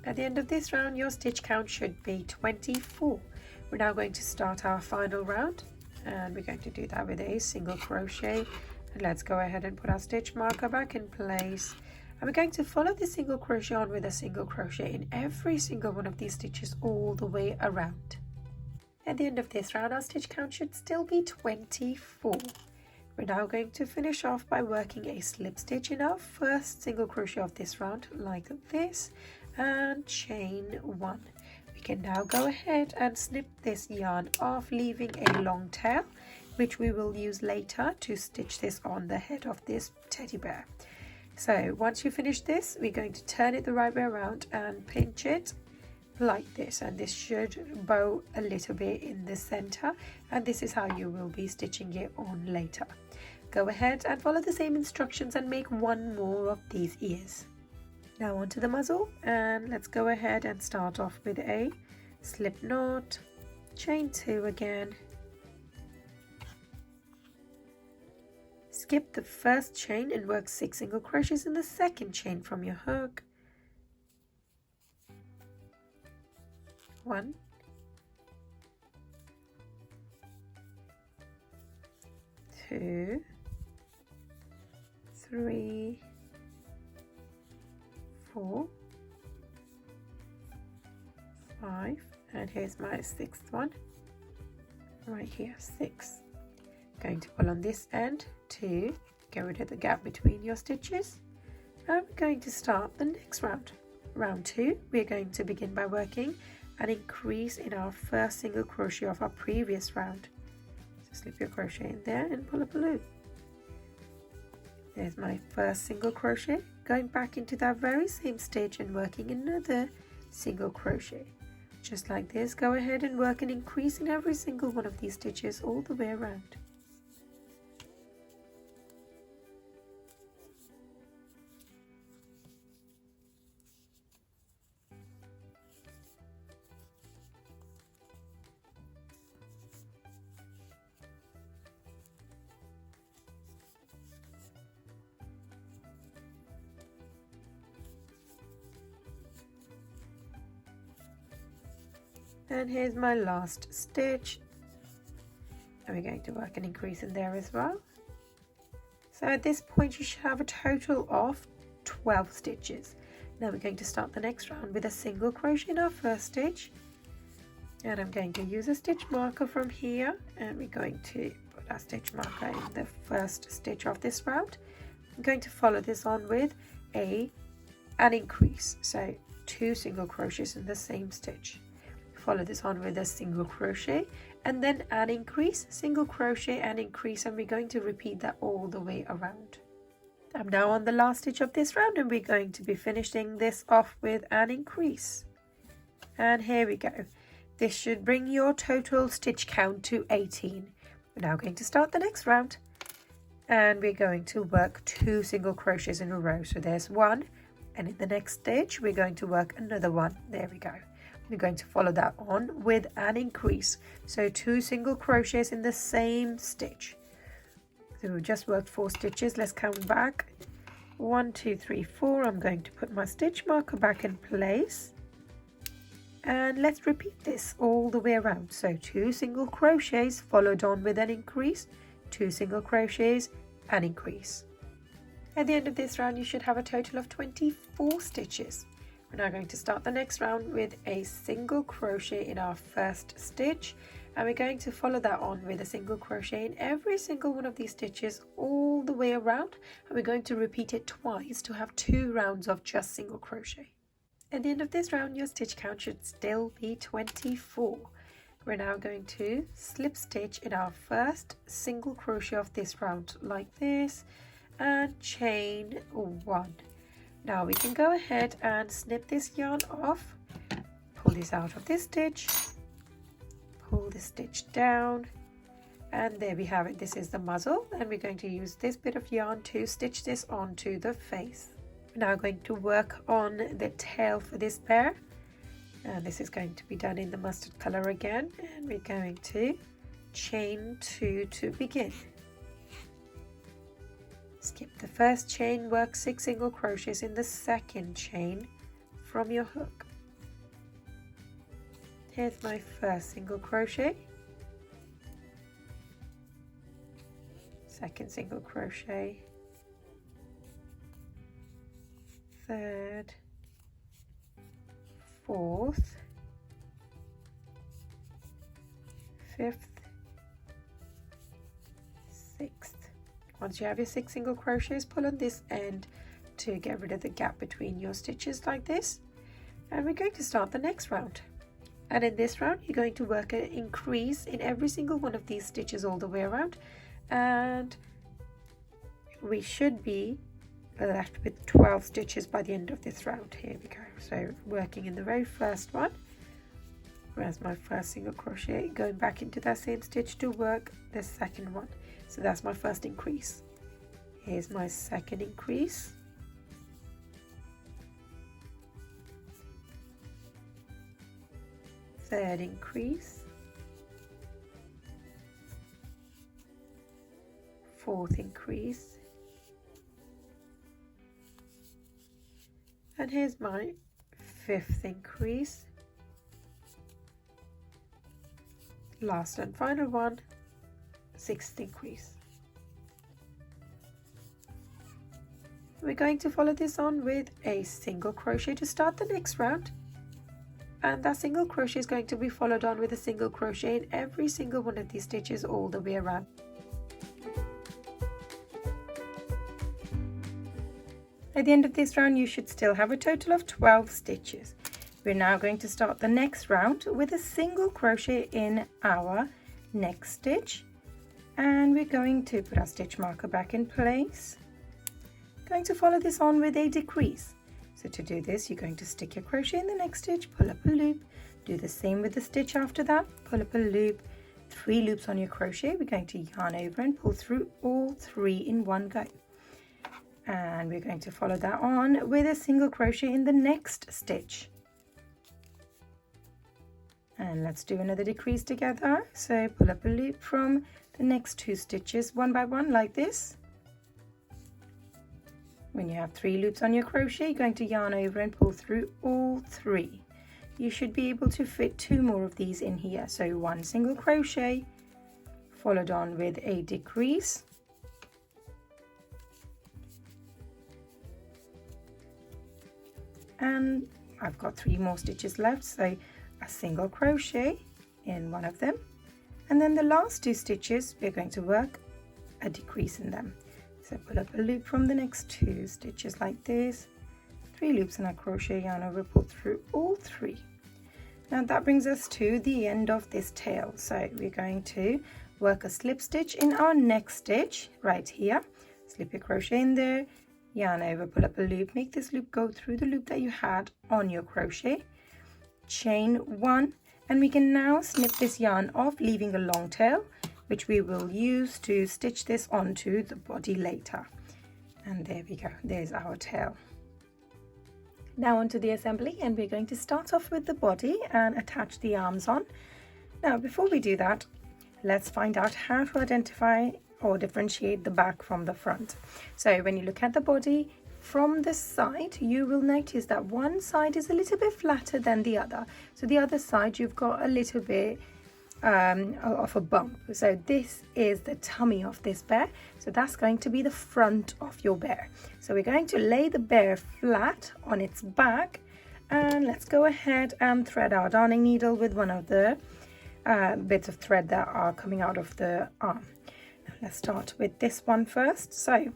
At the end of this round, your stitch count should be 24. We're now going to start our final round, and we're going to do that with a single crochet. And let's go ahead and put our stitch marker back in place, and we're going to follow the single crochet on with a single crochet in every single one of these stitches all the way around. At the end of this round, our stitch count should still be 24. We're now going to finish off by working a slip stitch in our first single crochet of this round, like this, and chain 1. We can now go ahead and snip this yarn off, leaving a long tail, which we will use later to stitch this on the head of this teddy bear. So once you finish this, we're going to turn it the right way around and pinch it like this, and this should bow a little bit in the center, and this is how you will be stitching it on later. Go ahead and follow the same instructions and make one more of these ears. Now onto the muzzle, and let's go ahead and start off with a slip knot, chain 2 again, skip the first chain and work 6 single crochets in the second chain from your hook. 1, 2, 3, 4, 5, and here's my 6th one right here, 6. Going to pull on this end to get rid of the gap between your stitches, and we're going to start the next round. Round 2, we're going to begin by working an increase in our first single crochet of our previous round. So slip your crochet in there and pull up a loop. There's my first single crochet, going back into that very same stitch and working another single crochet. Just like this, go ahead and work an increase in every single one of these stitches all the way around. And here's my last stitch, and we're going to work an increase in there as well. So at this point you should have a total of 12 stitches. Now we're going to start the next round with a single crochet in our first stitch, and I'm going to use a stitch marker from here, and we're going to put our stitch marker in the first stitch of this round. I'm going to follow this on with an increase, so 2 single crochets in the same stitch. Follow this on with a single crochet and then an increase, single crochet and increase, and we're going to repeat that all the way around. I'm now on the last stitch of this round, and we're going to be finishing this off with an increase. And here we go. This should bring your total stitch count to 18. We're now going to start the next round, and we're going to work 2 single crochets in a row. So there's 1, and in the next stitch we're going to work another 1. There we go. We're going to follow that on with an increase, so 2 single crochets in the same stitch. So we've just worked 4 stitches. Let's count back. 1, 2, 3, 4. I'm going to put my stitch marker back in place, and let's repeat this all the way around. So 2 single crochets followed on with an increase, 2 single crochets, an increase. At the end of this round you should have a total of 24 stitches. We're now going to start the next round with a single crochet in our first stitch, and we're going to follow that on with a single crochet in every single one of these stitches all the way around, and we're going to repeat it twice to have 2 rounds of just single crochet. At the end of this round your stitch count should still be 24. We're now going to slip stitch in our first single crochet of this round like this and chain 1. Now we can go ahead and snip this yarn off, pull this out of this stitch, pull this stitch down, and there we have it. This is the muzzle, and we're going to use this bit of yarn to stitch this onto the face. We're now going to work on the tail for this pair, and this is going to be done in the mustard color again, and we're going to chain 2 to begin. Skip the first chain, work 6 single crochets in the second chain from your hook. Here's my first single crochet, second single crochet, third, fourth, fifth, sixth. Once you have your 6 single crochets, pull on this end to get rid of the gap between your stitches like this, and we're going to start the next round. And in this round you're going to work an increase in every single one of these stitches all the way around, and we should be left with 12 stitches by the end of this round. Here we go. So working in the very first one, where's my first single crochet, going back into that same stitch to work the second one. So that's my first increase. Here's my second increase. Third increase. Fourth increase. And here's my fifth increase. Last and final one, sixth increase. we're going to follow this on with a single crochet to start the next round, and that single crochet is going to be followed on with a single crochet in every single one of these stitches all the way around. At the end of this round you should still have a total of 12 stitches. We're now going to start the next round with a single crochet in our next stitch, and we're going to put our stitch marker back in place. Going to follow this on with a decrease. So to do this, you're going to stick your crochet in the next stitch, pull up a loop, do the same with the stitch after that, pull up a loop, 3 loops on your crochet. We're going to yarn over and pull through all 3 in one go. And we're going to follow that on with a single crochet in the next stitch. And let's do another decrease together. So pull up a loop from the next 2 stitches one by one like this. When you have 3 loops on your crochet, you're going to yarn over and pull through all 3. You should be able to fit 2 more of these in here. So 1 single crochet followed on with a decrease, and I've got 3 more stitches left, so a single crochet in one of them, and then the last 2 stitches we're going to work a decrease in them. So pull up a loop from the next 2 stitches like this, 3 loops in our crochet, yarn over, pull through all 3. Now that brings us to the end of this tail, so we're going to work a slip stitch in our next stitch right here. Slip your crochet in there, yarn over, pull up a loop, make this loop go through the loop that you had on your crochet, chain 1, and we can now snip this yarn off, leaving a long tail, which we will use to stitch this onto the body later. And there we go, there's our tail. Now onto the assembly, and we're going to start off with the body and attach the arms on. Now before we do that, let's find out how to identify or differentiate the back from the front. So when you look at the body from the side, you will notice that one side is a little bit flatter than the other. So the other side you've got a little bit of a bump. So this is the tummy of this bear, so that's going to be the front of your bear. So we're going to lay the bear flat on its back, and let's go ahead and thread our darning needle with one of the bits of thread that are coming out of the arm. Now let's start with this one first. So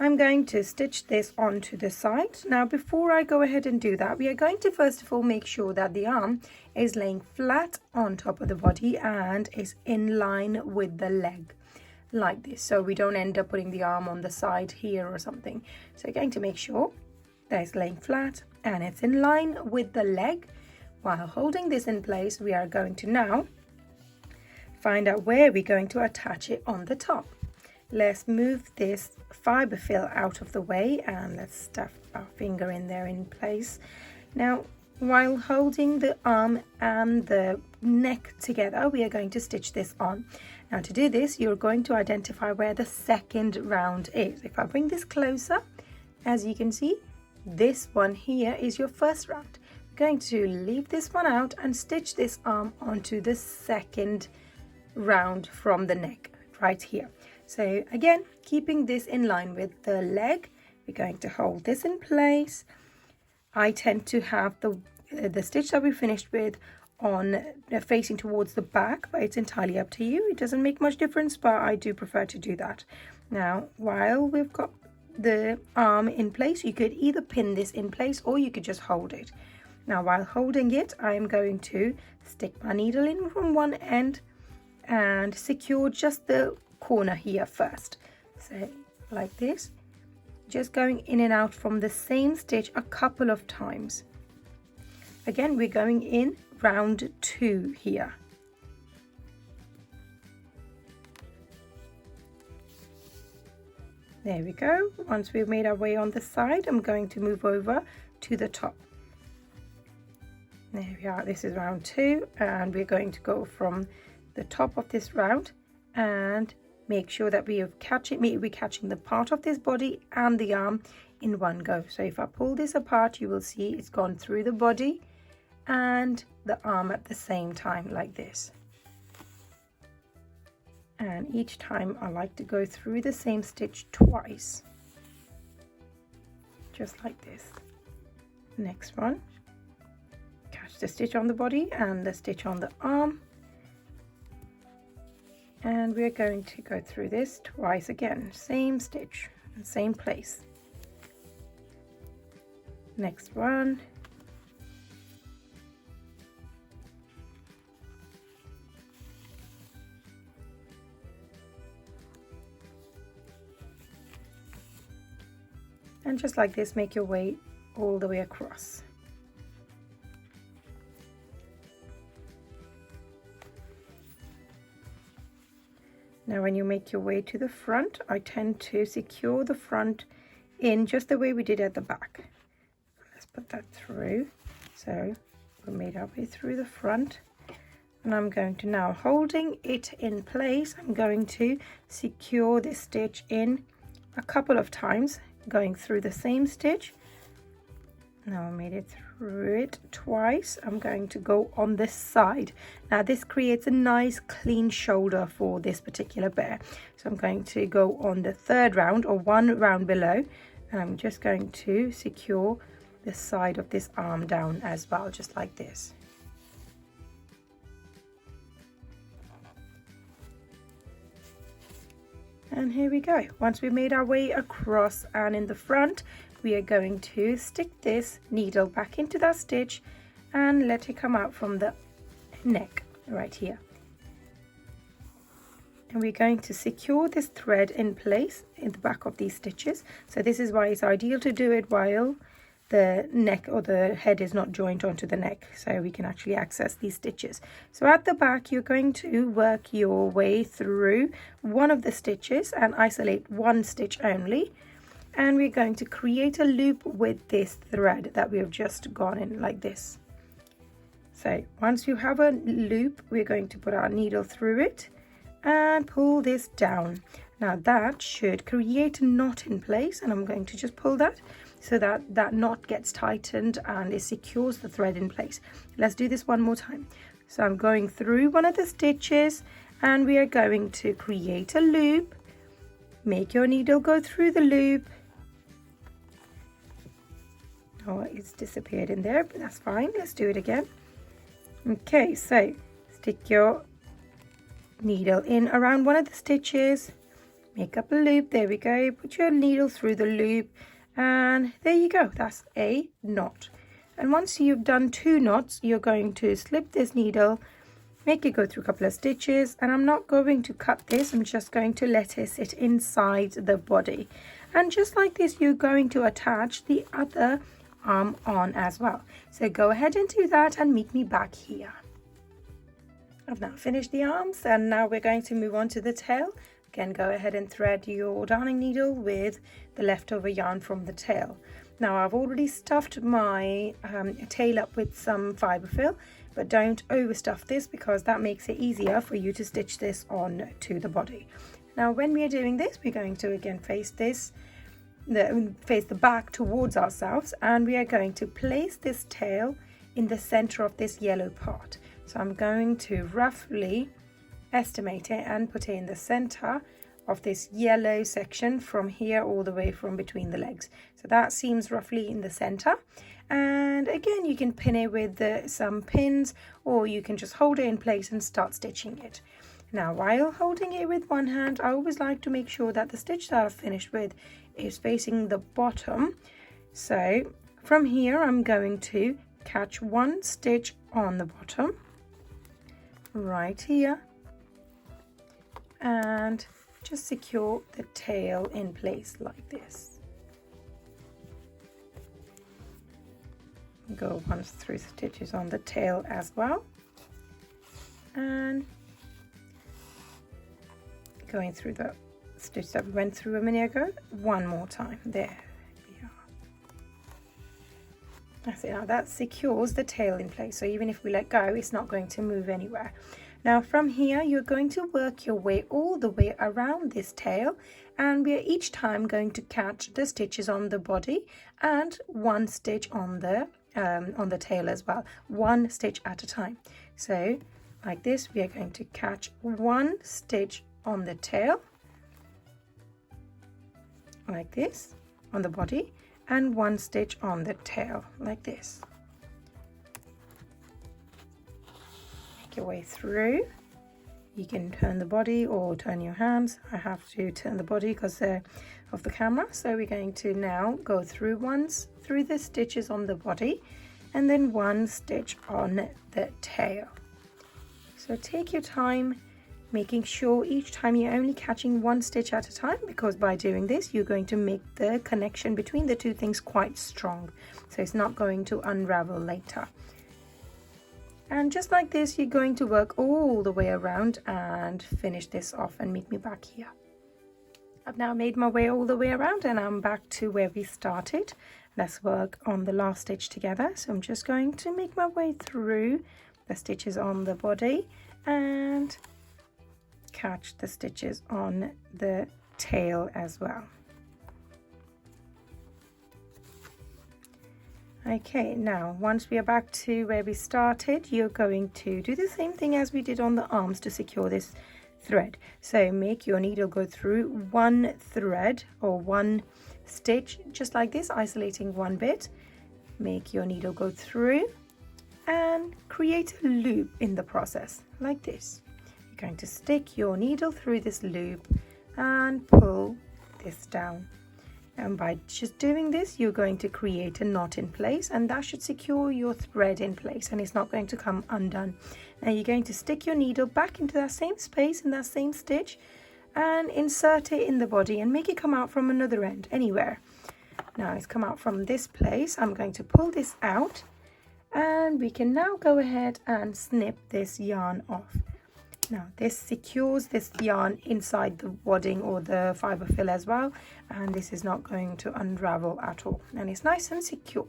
I'm going to stitch this onto the side. Now before I go ahead and do that, we are going to first of all make sure that the arm is laying flat on top of the body and is in line with the leg like this, so we don't end up putting the arm on the side here or something. So you're going to make sure that it's laying flat and it's in line with the leg. While holding this in place, we are going to now find out where we're going to attach it on the top. Let's move this fiber fill out of the way and let's stuff our finger in there in place. Now while holding the arm and the neck together, we are going to stitch this on. Now to do this, you're going to identify where the second round is. If I bring this closer, as you can see, this one here is your first round. I'm going to leave this one out and stitch this arm onto the second round from the neck right here. So again, keeping this in line with the leg, we're going to hold this in place. I tend to have the stitch that we finished with on facing towards the back, but it's entirely up to you. It doesn't make much difference, but I do prefer to do that. Now, while we've got the arm in place, you could either pin this in place or you could just hold it. Now, while holding it, I am going to stick my needle in from one end and secure just the corner here first. So like this, just going in and out from the same stitch a couple of times. Again, we're going in round 2 here. There we go. Once we've made our way on the side, I'm going to move over to the top. There we are. This is round 2, and we're going to go from the top of this round and make sure that we're catching the part of this body and the arm in one go. So if I pull this apart, you will see it's gone through the body and the arm at the same time like this. And each time I like to go through the same stitch twice. just like this. Next one, catch the stitch on the body and the stitch on the arm, and we're going to go through this twice again, same stitch and same place. Next one, and just like this, make your way all the way across. Now when you make your way to the front, I tend to secure the front in just the way we did at the back. Let's put that through. So we made our way through the front, and I'm going to, now holding it in place, I'm going to secure this stitch in a couple of times, going through the same stitch. Now I made it through it twice. I'm going to go on this side. Now this creates a nice clean shoulder for this particular bear. So I'm going to go on the third round, or one round below, and I'm just going to secure the side of this arm down as well, just like this. And here we go. Once we made our way across and in the front, we are going to stick this needle back into that stitch and let it come out from the neck right here. And we're going to secure this thread in place in the back of these stitches. So this is why it's ideal to do it while the neck or the head is not joined onto the neck, so we can actually access these stitches. So at the back, you're going to work your way through one of the stitches and isolate one stitch only, and we're going to create a loop with this thread that we have just gone in like this. So once you have a loop, we're going to put our needle through it and pull this down. Now that should create a knot in place, and I'm going to just pull that so that that knot gets tightened and it secures the thread in place. Let's do this one more time. So I'm going through one of the stitches and we are going to create a loop. Make your needle go through the loop. Oh, it's disappeared in there, but that's fine. Let's do it again. Okay, so stick your needle in around one of the stitches, make up a loop. There we go. Put your needle through the loop, and there you go. That's a knot. And once you've done 2 knots, you're going to slip this needle, make it go through a couple of stitches, and I'm not going to cut this. I'm just going to let it sit inside the body. And just like this, you're going to attach the other arm on as well. So go ahead and do that and meet me back here. I've now finished the arms, and now we're going to move on to the tail. Again, go ahead and thread your darning needle with the leftover yarn from the tail. Now I've already stuffed my tail up with some fibre fill, but don't overstuff this because that makes it easier for you to stitch this on to the body. Now when we are doing this, we're going to again face the back towards ourselves, and we are going to place this tail in the center of this yellow part. So I'm going to roughly estimate it and put it in the center of this yellow section from here all the way from between the legs. So that seems roughly in the center. And again, you can pin it with some pins, or you can just hold it in place and start stitching it. Now, while holding it with one hand, I always like to make sure that the stitch that I've finished with is facing the bottom. So from here, I'm going to catch one stitch on the bottom right here and just secure the tail in place like this. Go once through stitches on the tail as well, and going through the stitch that we went through a minute ago one more time. There we are. That's it. Now that secures the tail in place, so even if we let go, it's not going to move anywhere. Now from here, you're going to work your way all the way around this tail, and we are each time going to catch the stitches on the body and one stitch on the tail as well, one stitch at a time. So like this, we are going to catch one stitch on the tail like this on the body, and 1 stitch on the tail like this. Make your way through. You can turn the body or turn your hands. I have to turn the body because of the camera. So we're going to now go through the stitches on the body and then 1 stitch on the tail. So take your time, making sure each time you're only catching 1 stitch at a time, because by doing this you're going to make the connection between the two things quite strong, so it's not going to unravel later. And just like this, you're going to work all the way around and finish this off and meet me back here. I've now made my way all the way around and I'm back to where we started. Let's work on the last stitch together. So I'm just going to make my way through the stitches on the body and catch the stitches on the tail as well. Okay, now once we are back to where we started, you're going to do the same thing as we did on the arms to secure this thread. So make your needle go through 1 thread or 1 stitch, just like this, isolating 1 bit. Make your needle go through and create a loop in the process, like this. You're going to stick your needle through this loop and pull this down. And by just doing this, you're going to create a knot in place, and that should secure your thread in place and it's not going to come undone. Now you're going to stick your needle back into that same space in that same stitch and insert it in the body and make it come out from another end, anywhere. Now it's come out from this place. I'm going to pull this out and we can now go ahead and snip this yarn off. Now this secures this yarn inside the wadding or the fibre fill as well, and this is not going to unravel at all, and it's nice and secure.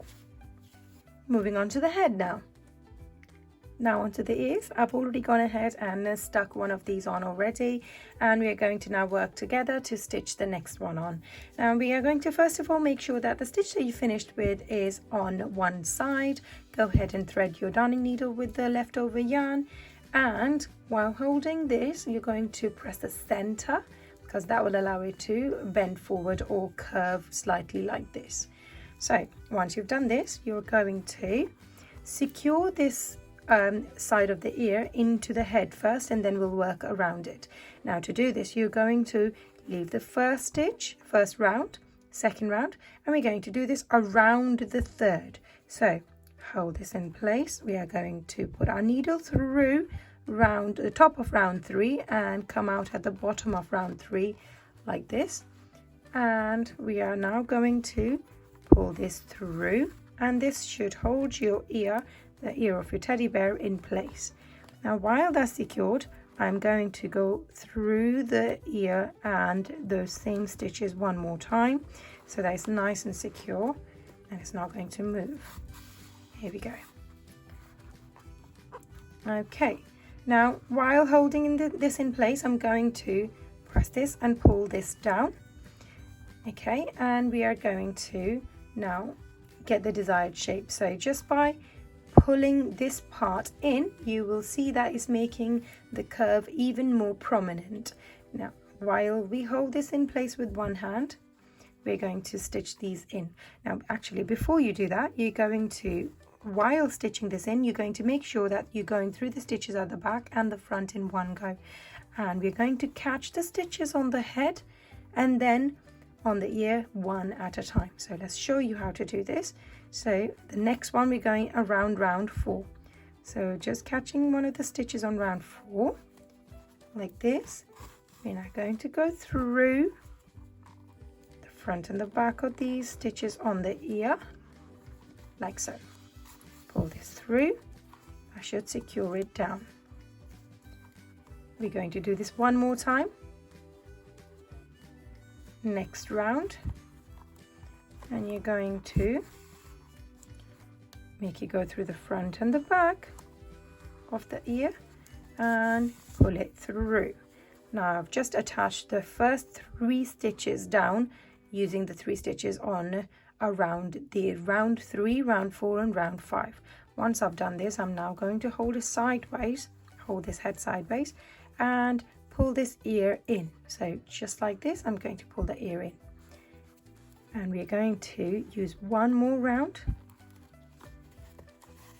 Moving on to the head now. Now onto the ears. I've already gone ahead and stuck one of these on already, and we are going to now work together to stitch the next one on. Now we are going to first of all make sure that the stitch that you finished with is on one side. Go ahead and thread your darning needle with the leftover yarn, and while holding this you're going to press the center, because that will allow it to bend forward or curve slightly like this. So once you've done this, you're going to secure this side of the ear into the head first, and then we'll work around it. Now to do this, you're going to leave the first round, second round, and we're going to do this around the third. So hold this in place. We are going to put our needle through round the top of round 3 and come out at the bottom of round 3 like this, and we are now going to pull this through, and this should hold your ear, the ear of your teddy bear, in place. Now while that's secured, I'm going to go through the ear and those same stitches one more time so that it's nice and secure and it's not going to move. Here we go. Okay, now while holding this in place, I'm going to press this and pull this down. Okay, and we are going to now get the desired shape. So just by pulling this part in, you will see that it's making the curve even more prominent. Now while we hold this in place with one hand, we're going to stitch these in. Now actually, before you do that, you're going to, while stitching this in, you're going to make sure that you're going through the stitches at the back and the front in one go, and we're going to catch the stitches on the head and then on the ear one at a time. So let's show you how to do this. So the next one, we're going around round 4. So just catching one of the stitches on round 4 like this. We're now going to go through the front and the back of these stitches on the ear like so. Pull this through. I should secure it down. We're going to do this one more time. Next round, and you're going to make it go through the front and the back of the ear and pull it through. Now I've just attached the first 3 stitches down using the 3 stitches on around the round 3, round 4 and round 5. Once I've done this, I'm now going to hold it sideways, hold this head sideways and pull this ear in. So just like this, I'm going to pull the ear in. and we're going to use one more round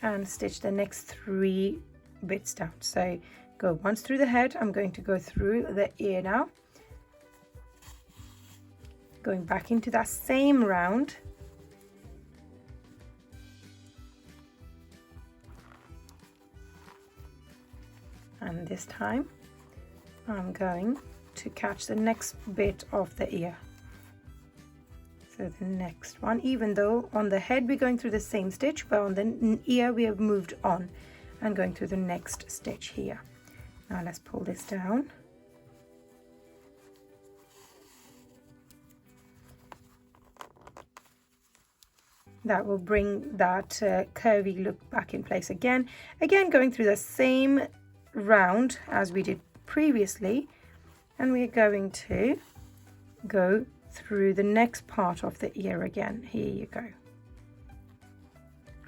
and stitch the next 3 bits down. So go once through the head. I'm going to go through the ear now, going back into that same round, and this time I'm going to catch the next bit of the ear. So the next one, even though on the head we're going through the same stitch, but on the ear we have moved on and going through the next stitch here. Now let's pull this down. That will bring that curvy look back in place again. Again, going through the same round as we did previously, and we're going to go through the next part of the ear again. Here you go.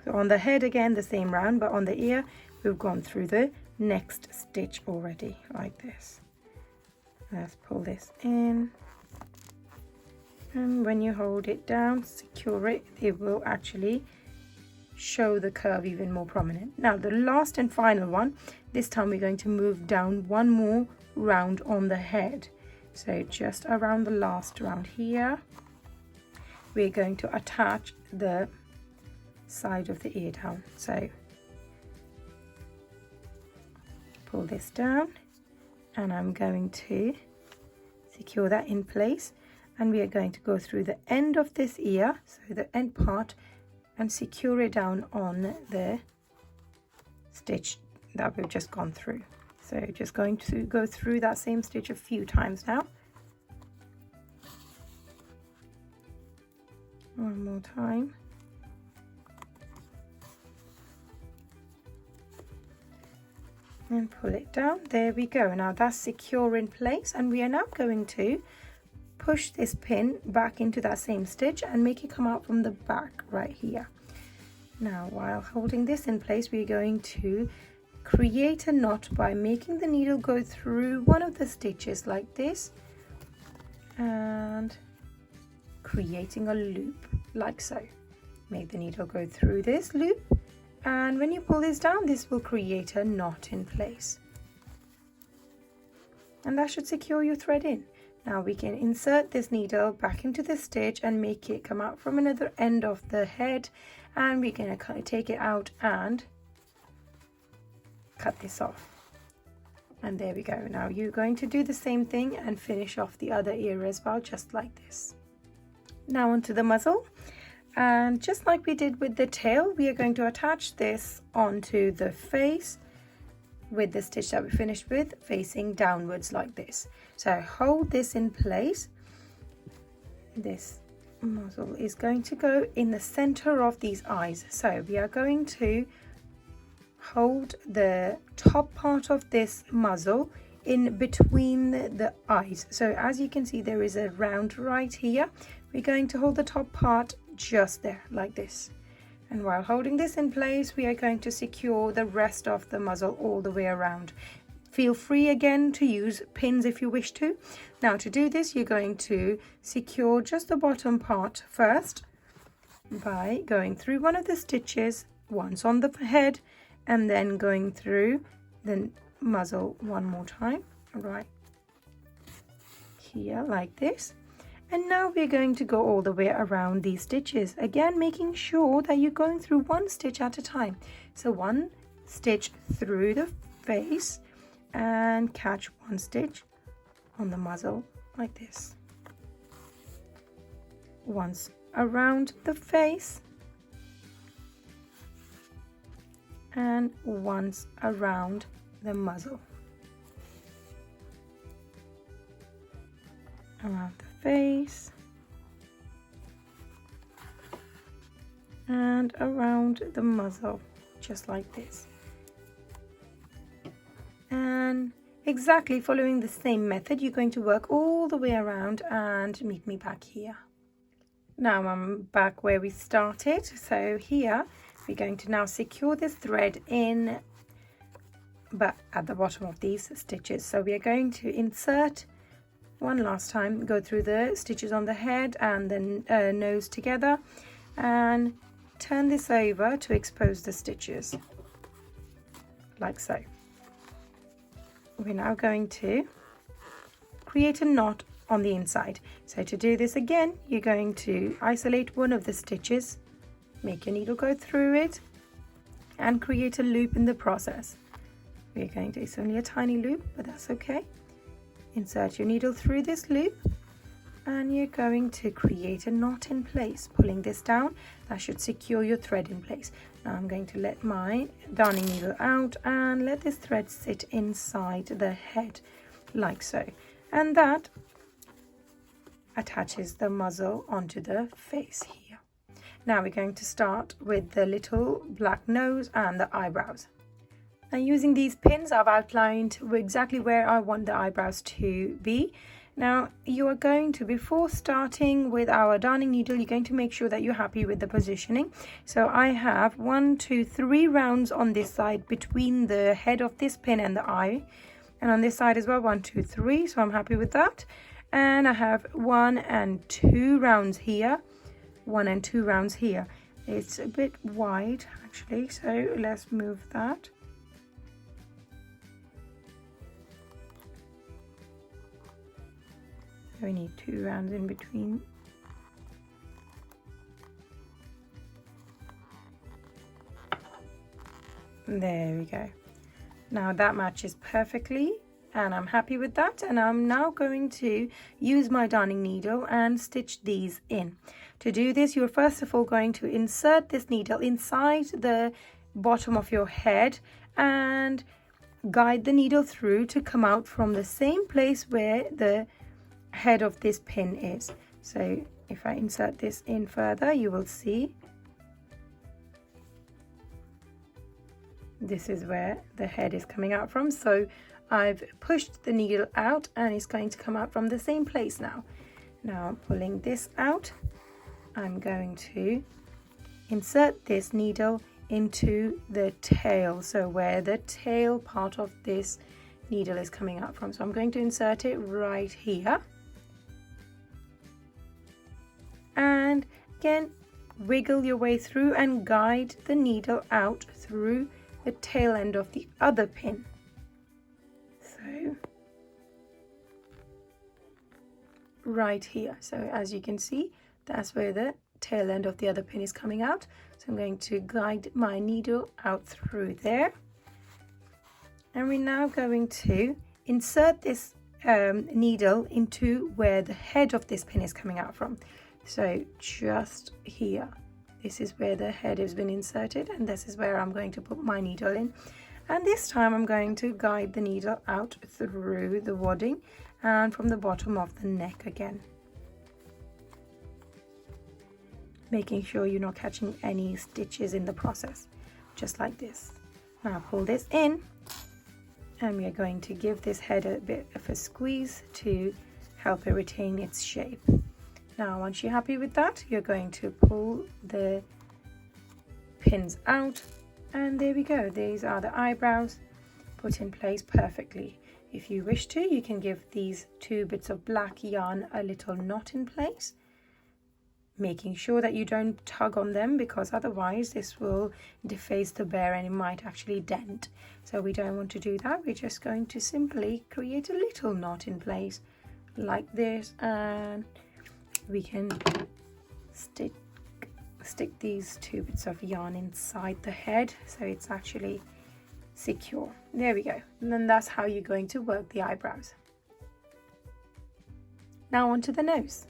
So on the head again the same round, but on the ear we've gone through the next stitch already, like this. Let's pull this in, and when you hold it down, secure it, it will actually show the curve even more prominent. Now the last and final one, this time we're going to move down one more round on the head. So just around the last round here, we're going to attach the side of the ear down. So pull this down, and I'm going to secure that in place, and we are going to go through the end of this ear, so the end part, and secure it down on the stitch that we've just gone through. So just going to go through that same stitch a few times now. One more time. And pull it down. There we go. Now that's secure in place, and we are now going to push this pin back into that same stitch and make it come out from the back right here. Now while holding this in place, we're going to create a knot by making the needle go through one of the stitches like this and creating a loop like so. Make the needle go through this loop, and when you pull this down, this will create a knot in place, and that should secure your thread in. Now we can insert this needle back into the stitch and make it come out from another end of the head, and we're going to take it out and cut this off. And there we go. Now you're going to do the same thing and finish off the other ear as well, just like this. Now onto the muzzle, and just like we did with the tail, we are going to attach this onto the face with the stitch that we finished with, facing downwards like this. So hold this in place. This muzzle is going to go in the center of these eyes, so we are going to hold the top part of this muzzle in between the eyes. So as you can see, there is a round right here. We're going to hold the top part just there like this, and while holding this in place, we are going to secure the rest of the muzzle all the way around. Feel free again to use pins if you wish to. Now to do this, you're going to secure just the bottom part first by going through one of the stitches once on the head, and then going through the muzzle one more time right here like this. And now we're going to go all the way around these stitches, again making sure that you're going through one stitch at a time. So one stitch through the face and catch one stitch on the muzzle like this. Once around the face and once around the muzzle. Around the face and around the muzzle, just like this. And exactly following the same method, you're going to work all the way around and meet me back here. Now I'm back where we started. So here we're going to now secure this thread in, but at the bottom of these stitches. So we are going to insert one last time. Go through the stitches on the head and the nose together and turn this over to expose the stitches, like so. We're now going to create a knot on the inside. So to do this again, you're going to isolate one of the stitches, make your needle go through it, and create a loop in the process. We're going to, it's only a tiny loop, but that's okay. Insert your needle through this loop and you're going to create a knot in place. Pulling this down, that should secure your thread in place. Now I'm going to let my darning needle out and let this thread sit inside the head, like so. And that attaches the muzzle onto the face here. Now we're going to start with the little black nose and the eyebrows. Now using these pins, I've outlined exactly where I want the eyebrows to be. Now you are going to, before starting with our darning needle, you're going to make sure that you're happy with the positioning. So I have 1, 2, 3 rounds on this side between the head of this pin and the eye. And on this side as well, 1, 2, 3, so I'm happy with that. And I have 1 and 2 rounds here, 1 and 2 rounds here. It's a bit wide actually, so let's move that. We need 2 rounds in between. There we go. Now that matches perfectly and I'm happy with that, and I'm now going to use my darning needle and stitch these in. To do this, you're first of all going to insert this needle inside the bottom of your head and guide the needle through to come out from the same place where the head of this pin is. So if I insert this in further, you will see this is where the head is coming out from. So I've pushed the needle out and it's going to come out from the same place now. Now pulling this out, I'm going to insert this needle into the tail, so where the tail part of this needle is coming out from. So I'm going to insert it right here. And again, wiggle your way through and guide the needle out through the tail end of the other pin. So right here. So as you can see, that's where the tail end of the other pin is coming out. So I'm going to guide my needle out through there. And we're now going to insert this needle into where the head of this pin is coming out from. So just here, this is where the head has been inserted, and this is where I'm going to put my needle in. And this time I'm going to guide the needle out through the wadding and from the bottom of the neck again, making sure you're not catching any stitches in the process, just like this. Now pull this in and we are going to give this head a bit of a squeeze to help it retain its shape. Now once you're happy with that, you're going to pull the pins out, and there we go. These are the eyebrows put in place perfectly. If you wish to, you can give these 2 bits of black yarn a little knot in place, making sure that you don't tug on them, because otherwise this will deface the bear and it might actually dent. So we don't want to do that. We're just going to simply create a little knot in place like this, and we can stick these 2 bits of yarn inside the head so it's actually secure. There we go. And then that's how you're going to work the eyebrows. Now onto the nose.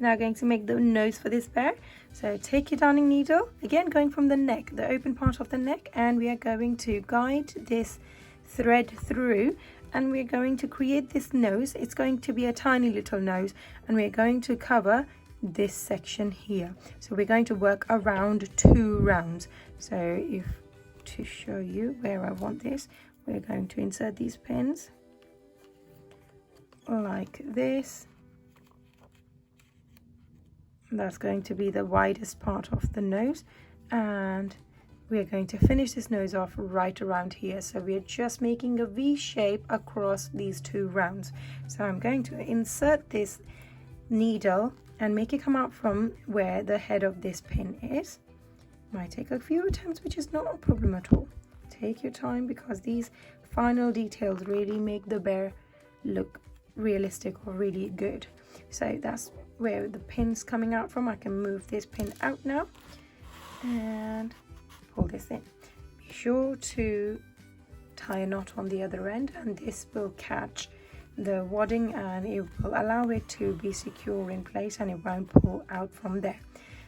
Now going to make the nose for this bear. So take your darning needle, again going from the neck, the open part of the neck, and we are going to guide this thread through, and we're going to create this nose. It's going to be a tiny little nose, and we're going to cover this section here. So we're going to work around 2 rounds. So if to show you where I want this, we're going to insert these pins like this. That's going to be the widest part of the nose, and we are going to finish this nose off right around here. So we are just making a V shape across these 2 rounds. So I'm going to insert this needle and make it come out from where the head of this pin is. Might take a few attempts, which is not a problem at all. Take your time, because these final details really make the bear look realistic or really good. So that's where the pin's coming out from. I can move this pin out now and pull this in. Be sure to tie a knot on the other end, and this will catch the wadding and it will allow it to be secure in place and it won't pull out from there.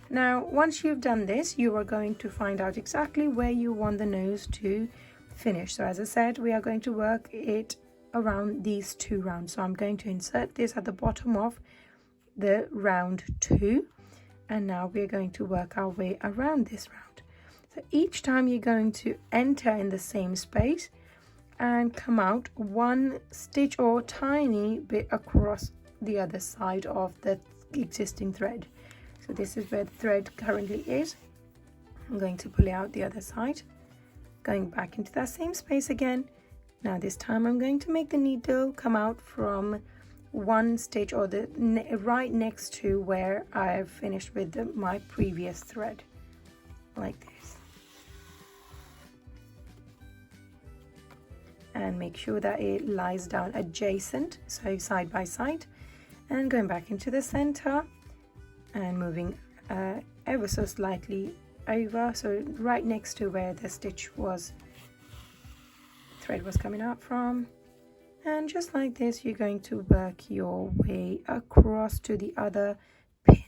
Now once you've done this, you are going to find out exactly where you want the nose to finish. So as I said, we are going to work it around these 2 rounds. So I'm going to insert this at the bottom of the round 2, and now we're going to work our way around this round. So each time you're going to enter in the same space and come out 1 stitch or tiny bit across the other side of the existing thread. So this is where the thread currently is. I'm going to pull it out the other side, going back into that same space again. Now this time I'm going to make the needle come out from 1 stitch or the right next to where I've finished with my previous thread, like this. And make sure that it lies down adjacent, so side by side, and going back into the center and moving ever so slightly over, so right next to where the thread was coming out from. And just like this, you're going to work your way across to the other pin.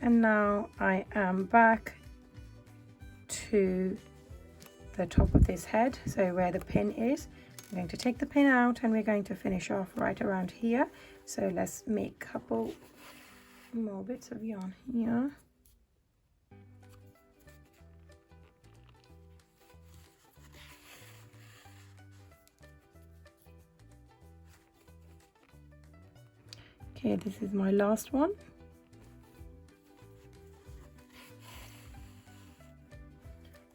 And now I am back to the top of this head, so where the pin is. I'm going to take the pin out and we're going to finish off right around here. So let's make a couple more bits of yarn here. Okay, this is my last one.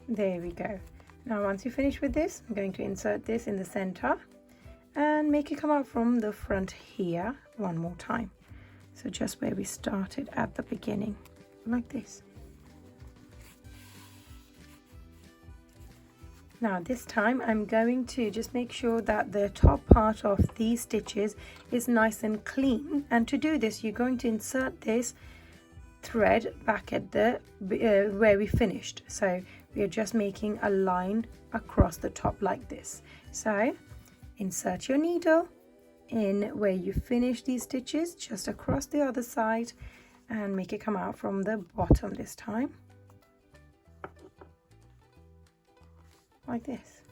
There we go. Now once you finish with this, I'm going to insert this in the center and make it come out from the front here 1 more time. So just where we started at the beginning, like this. Now this time I'm going to just make sure that the top part of these stitches is nice and clean, and to do this you're going to insert this thread back at the where we finished. So we are just making a line across the top like this. So insert your needle in where you finish these stitches, just across the other side, and make it come out from the bottom this time, like this,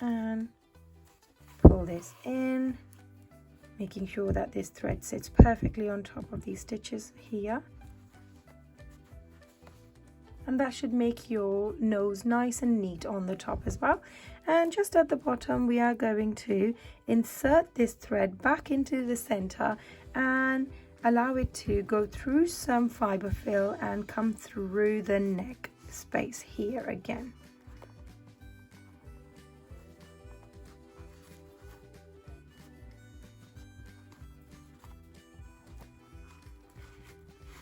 and pull this in, making sure that this thread sits perfectly on top of these stitches here. And that should make your nose nice and neat on the top as well. And just at the bottom we are going to insert this thread back into the center and allow it to go through some fiber fill and come through the neck space here again.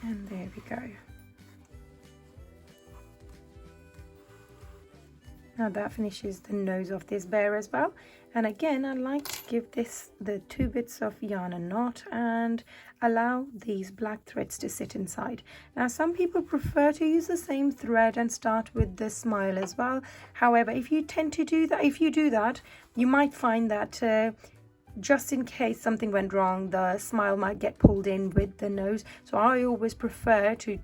And there we go. Now that finishes the nose of this bear as well, And again, I like to give the 2 bits of yarn a knot and allow these black threads to sit inside. Now, some people prefer to use the same thread and start with the smile as well. However, if you do that, you might find that just in case something went wrong, the smile might get pulled in with the nose. So I always prefer to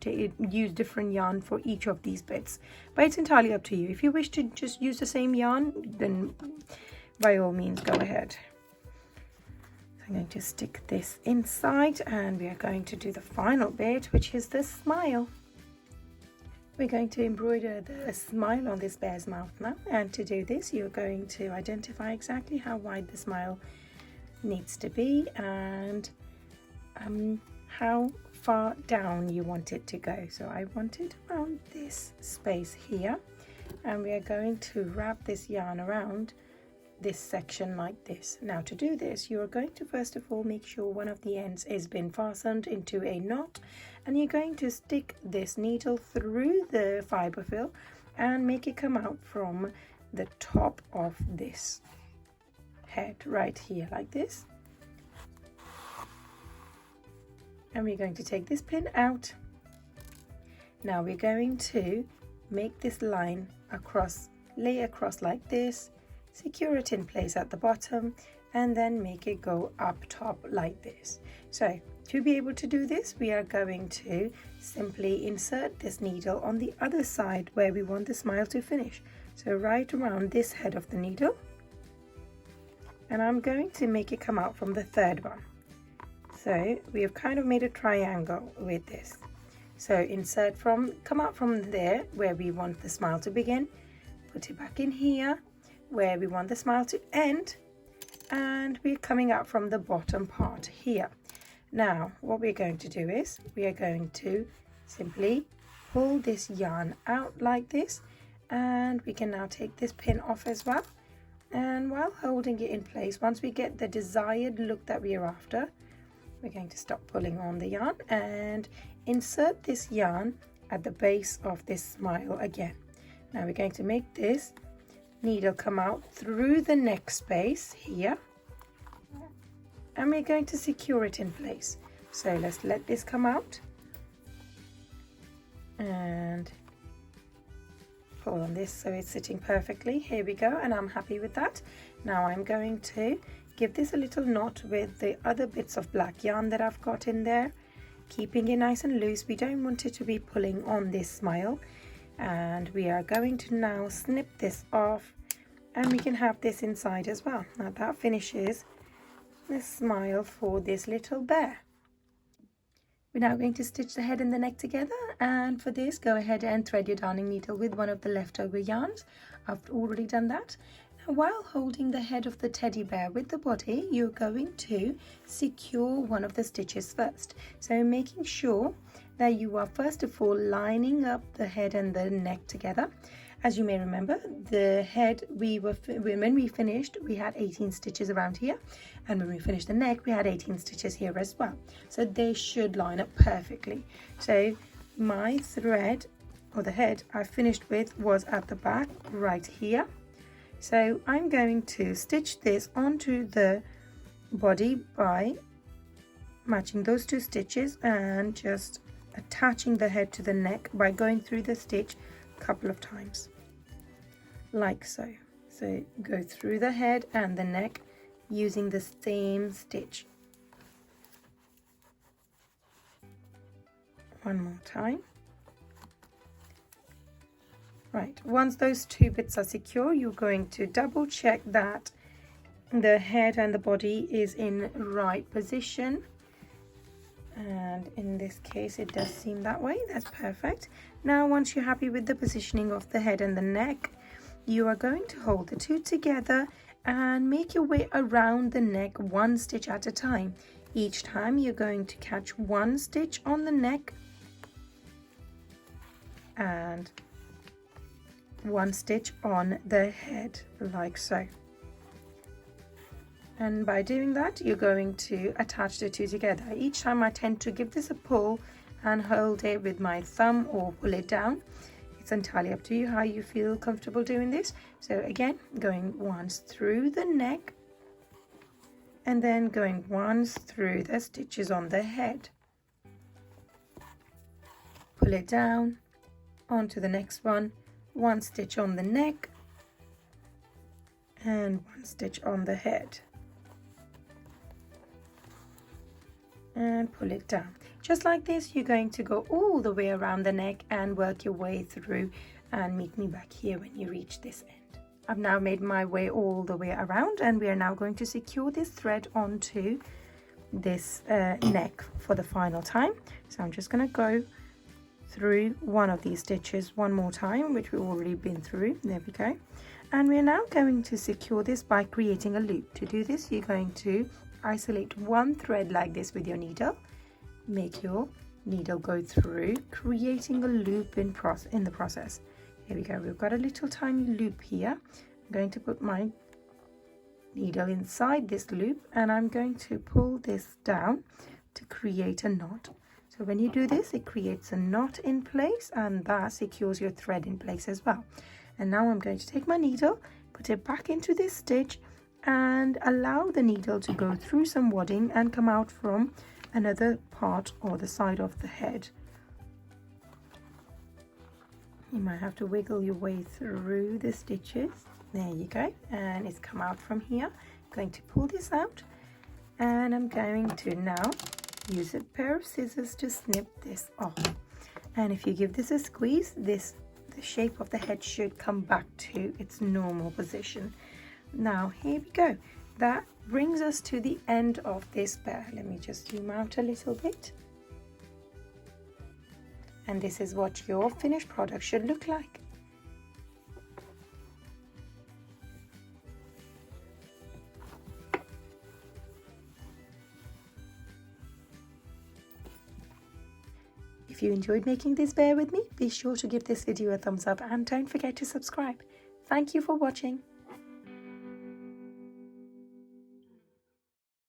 use different yarn for each of these bits. But it's entirely up to you. If you wish to just use the same yarn, then by all means go ahead. So I'm going to stick this inside and we are going to do the final bit, which is the smile. We're going to embroider the smile on this bear's mouth now, and to do this you're going to identify exactly how wide the smile needs to be and how far down you want it to go. So I want it around this space here, and we are going to wrap this yarn around this section like this. Now, to do this, you are going to first of all make sure one of the ends has been fastened into a knot, and you're going to stick this needle through the fiber fill and make it come out from the top of this head right here like this. And we're going to take this pin out. Now we're going to make this line across, lay across like this, secure it in place at the bottom, and then make it go up top like this. So to be able to do this, we are going to simply insert this needle on the other side where we want the smile to finish. So right around this head of the needle, and I'm going to make it come out from the third one. So we have kind of made a triangle with this. So come out from there where we want the smile to begin, put it back in here where we want the smile to end, and we're coming out from the bottom part here. Now what we're going to do is we are going to simply pull this yarn out like this, and we can now take this pin off as well. And while holding it in place, once we get the desired look that we are after, we're going to stop pulling on the yarn and insert this yarn at the base of this smile again. Now we're going to make this needle come out through the neck space here, and we're going to secure it in place. So let's let this come out and pull on this so it's sitting perfectly. Here we go, and I'm happy with that. Now I'm going to give this a little knot with the other bits of black yarn that I've got in there, keeping it nice and loose. We don't want it to be pulling on this smile, and we are going to now snip this off, and we can have this inside as well. Now that finishes the smile for this little bear. We're now going to stitch the head and the neck together, and for this go ahead and thread your darning needle with one of the leftover yarns. I've already done that. Now, while holding the head of the teddy bear with the body, you're going to secure one of the stitches first. So making sure that you are first of all lining up the head and the neck together. As you may remember, the head when we finished, we had 18 stitches around here, and when we finished the neck, we had 18 stitches here as well. So they should line up perfectly. So my thread, or the head I finished with, was at the back right here. So I'm going to stitch this onto the body by matching those 2 stitches and just attaching the head to the neck by going through the stitch a couple of times like so. So go through the head and the neck using the same stitch. One more time. Right, once those 2 bits are secure, you're going to double check that the head and the body is in right position, and in this case it does seem that way. That's perfect. Now once you're happy with the positioning of the head and the neck, you are going to hold the 2 together and make your way around the neck 1 stitch at a time. Each time you're going to catch 1 stitch on the neck and 1 stitch on the head like so. And by doing that, you're going to attach the 2 together. Each time I tend to give this a pull and hold it with my thumb or pull it down. it's entirely up to you how you feel comfortable doing this. So again, going once through the neck and then going once through the stitches on the head. Pull it down onto the next one stitch on the neck and one stitch on the head, and pull it down. Just like this, you're going to go all the way around the neck and work your way through, and meet me back here when you reach this end. I've now made my way all the way around, and we are now going to secure this thread onto this neck for the final time. So I'm just going to go through one of these stitches one more time, which we've already been through. There we go. And we're now going to secure this by creating a loop. To do this, you're going to isolate one thread like this with your needle, make your needle go through, creating a loop in the process. Here we go, we've got a little tiny loop here. I'm going to put my needle inside this loop, and I'm going to pull this down to create a knot. So when you do this, it creates a knot in place, and that secures your thread in place as well. And now I'm going to take my needle, put it back into this stitch, and allow the needle to go through some wadding and come out from another part or the side of the head. You might have to wiggle your way through the stitches. There you go, and it's come out from here. I'm going to pull this out, and I'm going to now use a pair of scissors to snip this off. And if you give this a squeeze, the shape of the head should come back to its normal position. Now here we go. That brings us to the end of this bear. Let me just zoom out a little bit. And this is what your finished product should look like. If you enjoyed making this bear with me, be sure to give this video a thumbs up and don't forget to subscribe. Thank you for watching.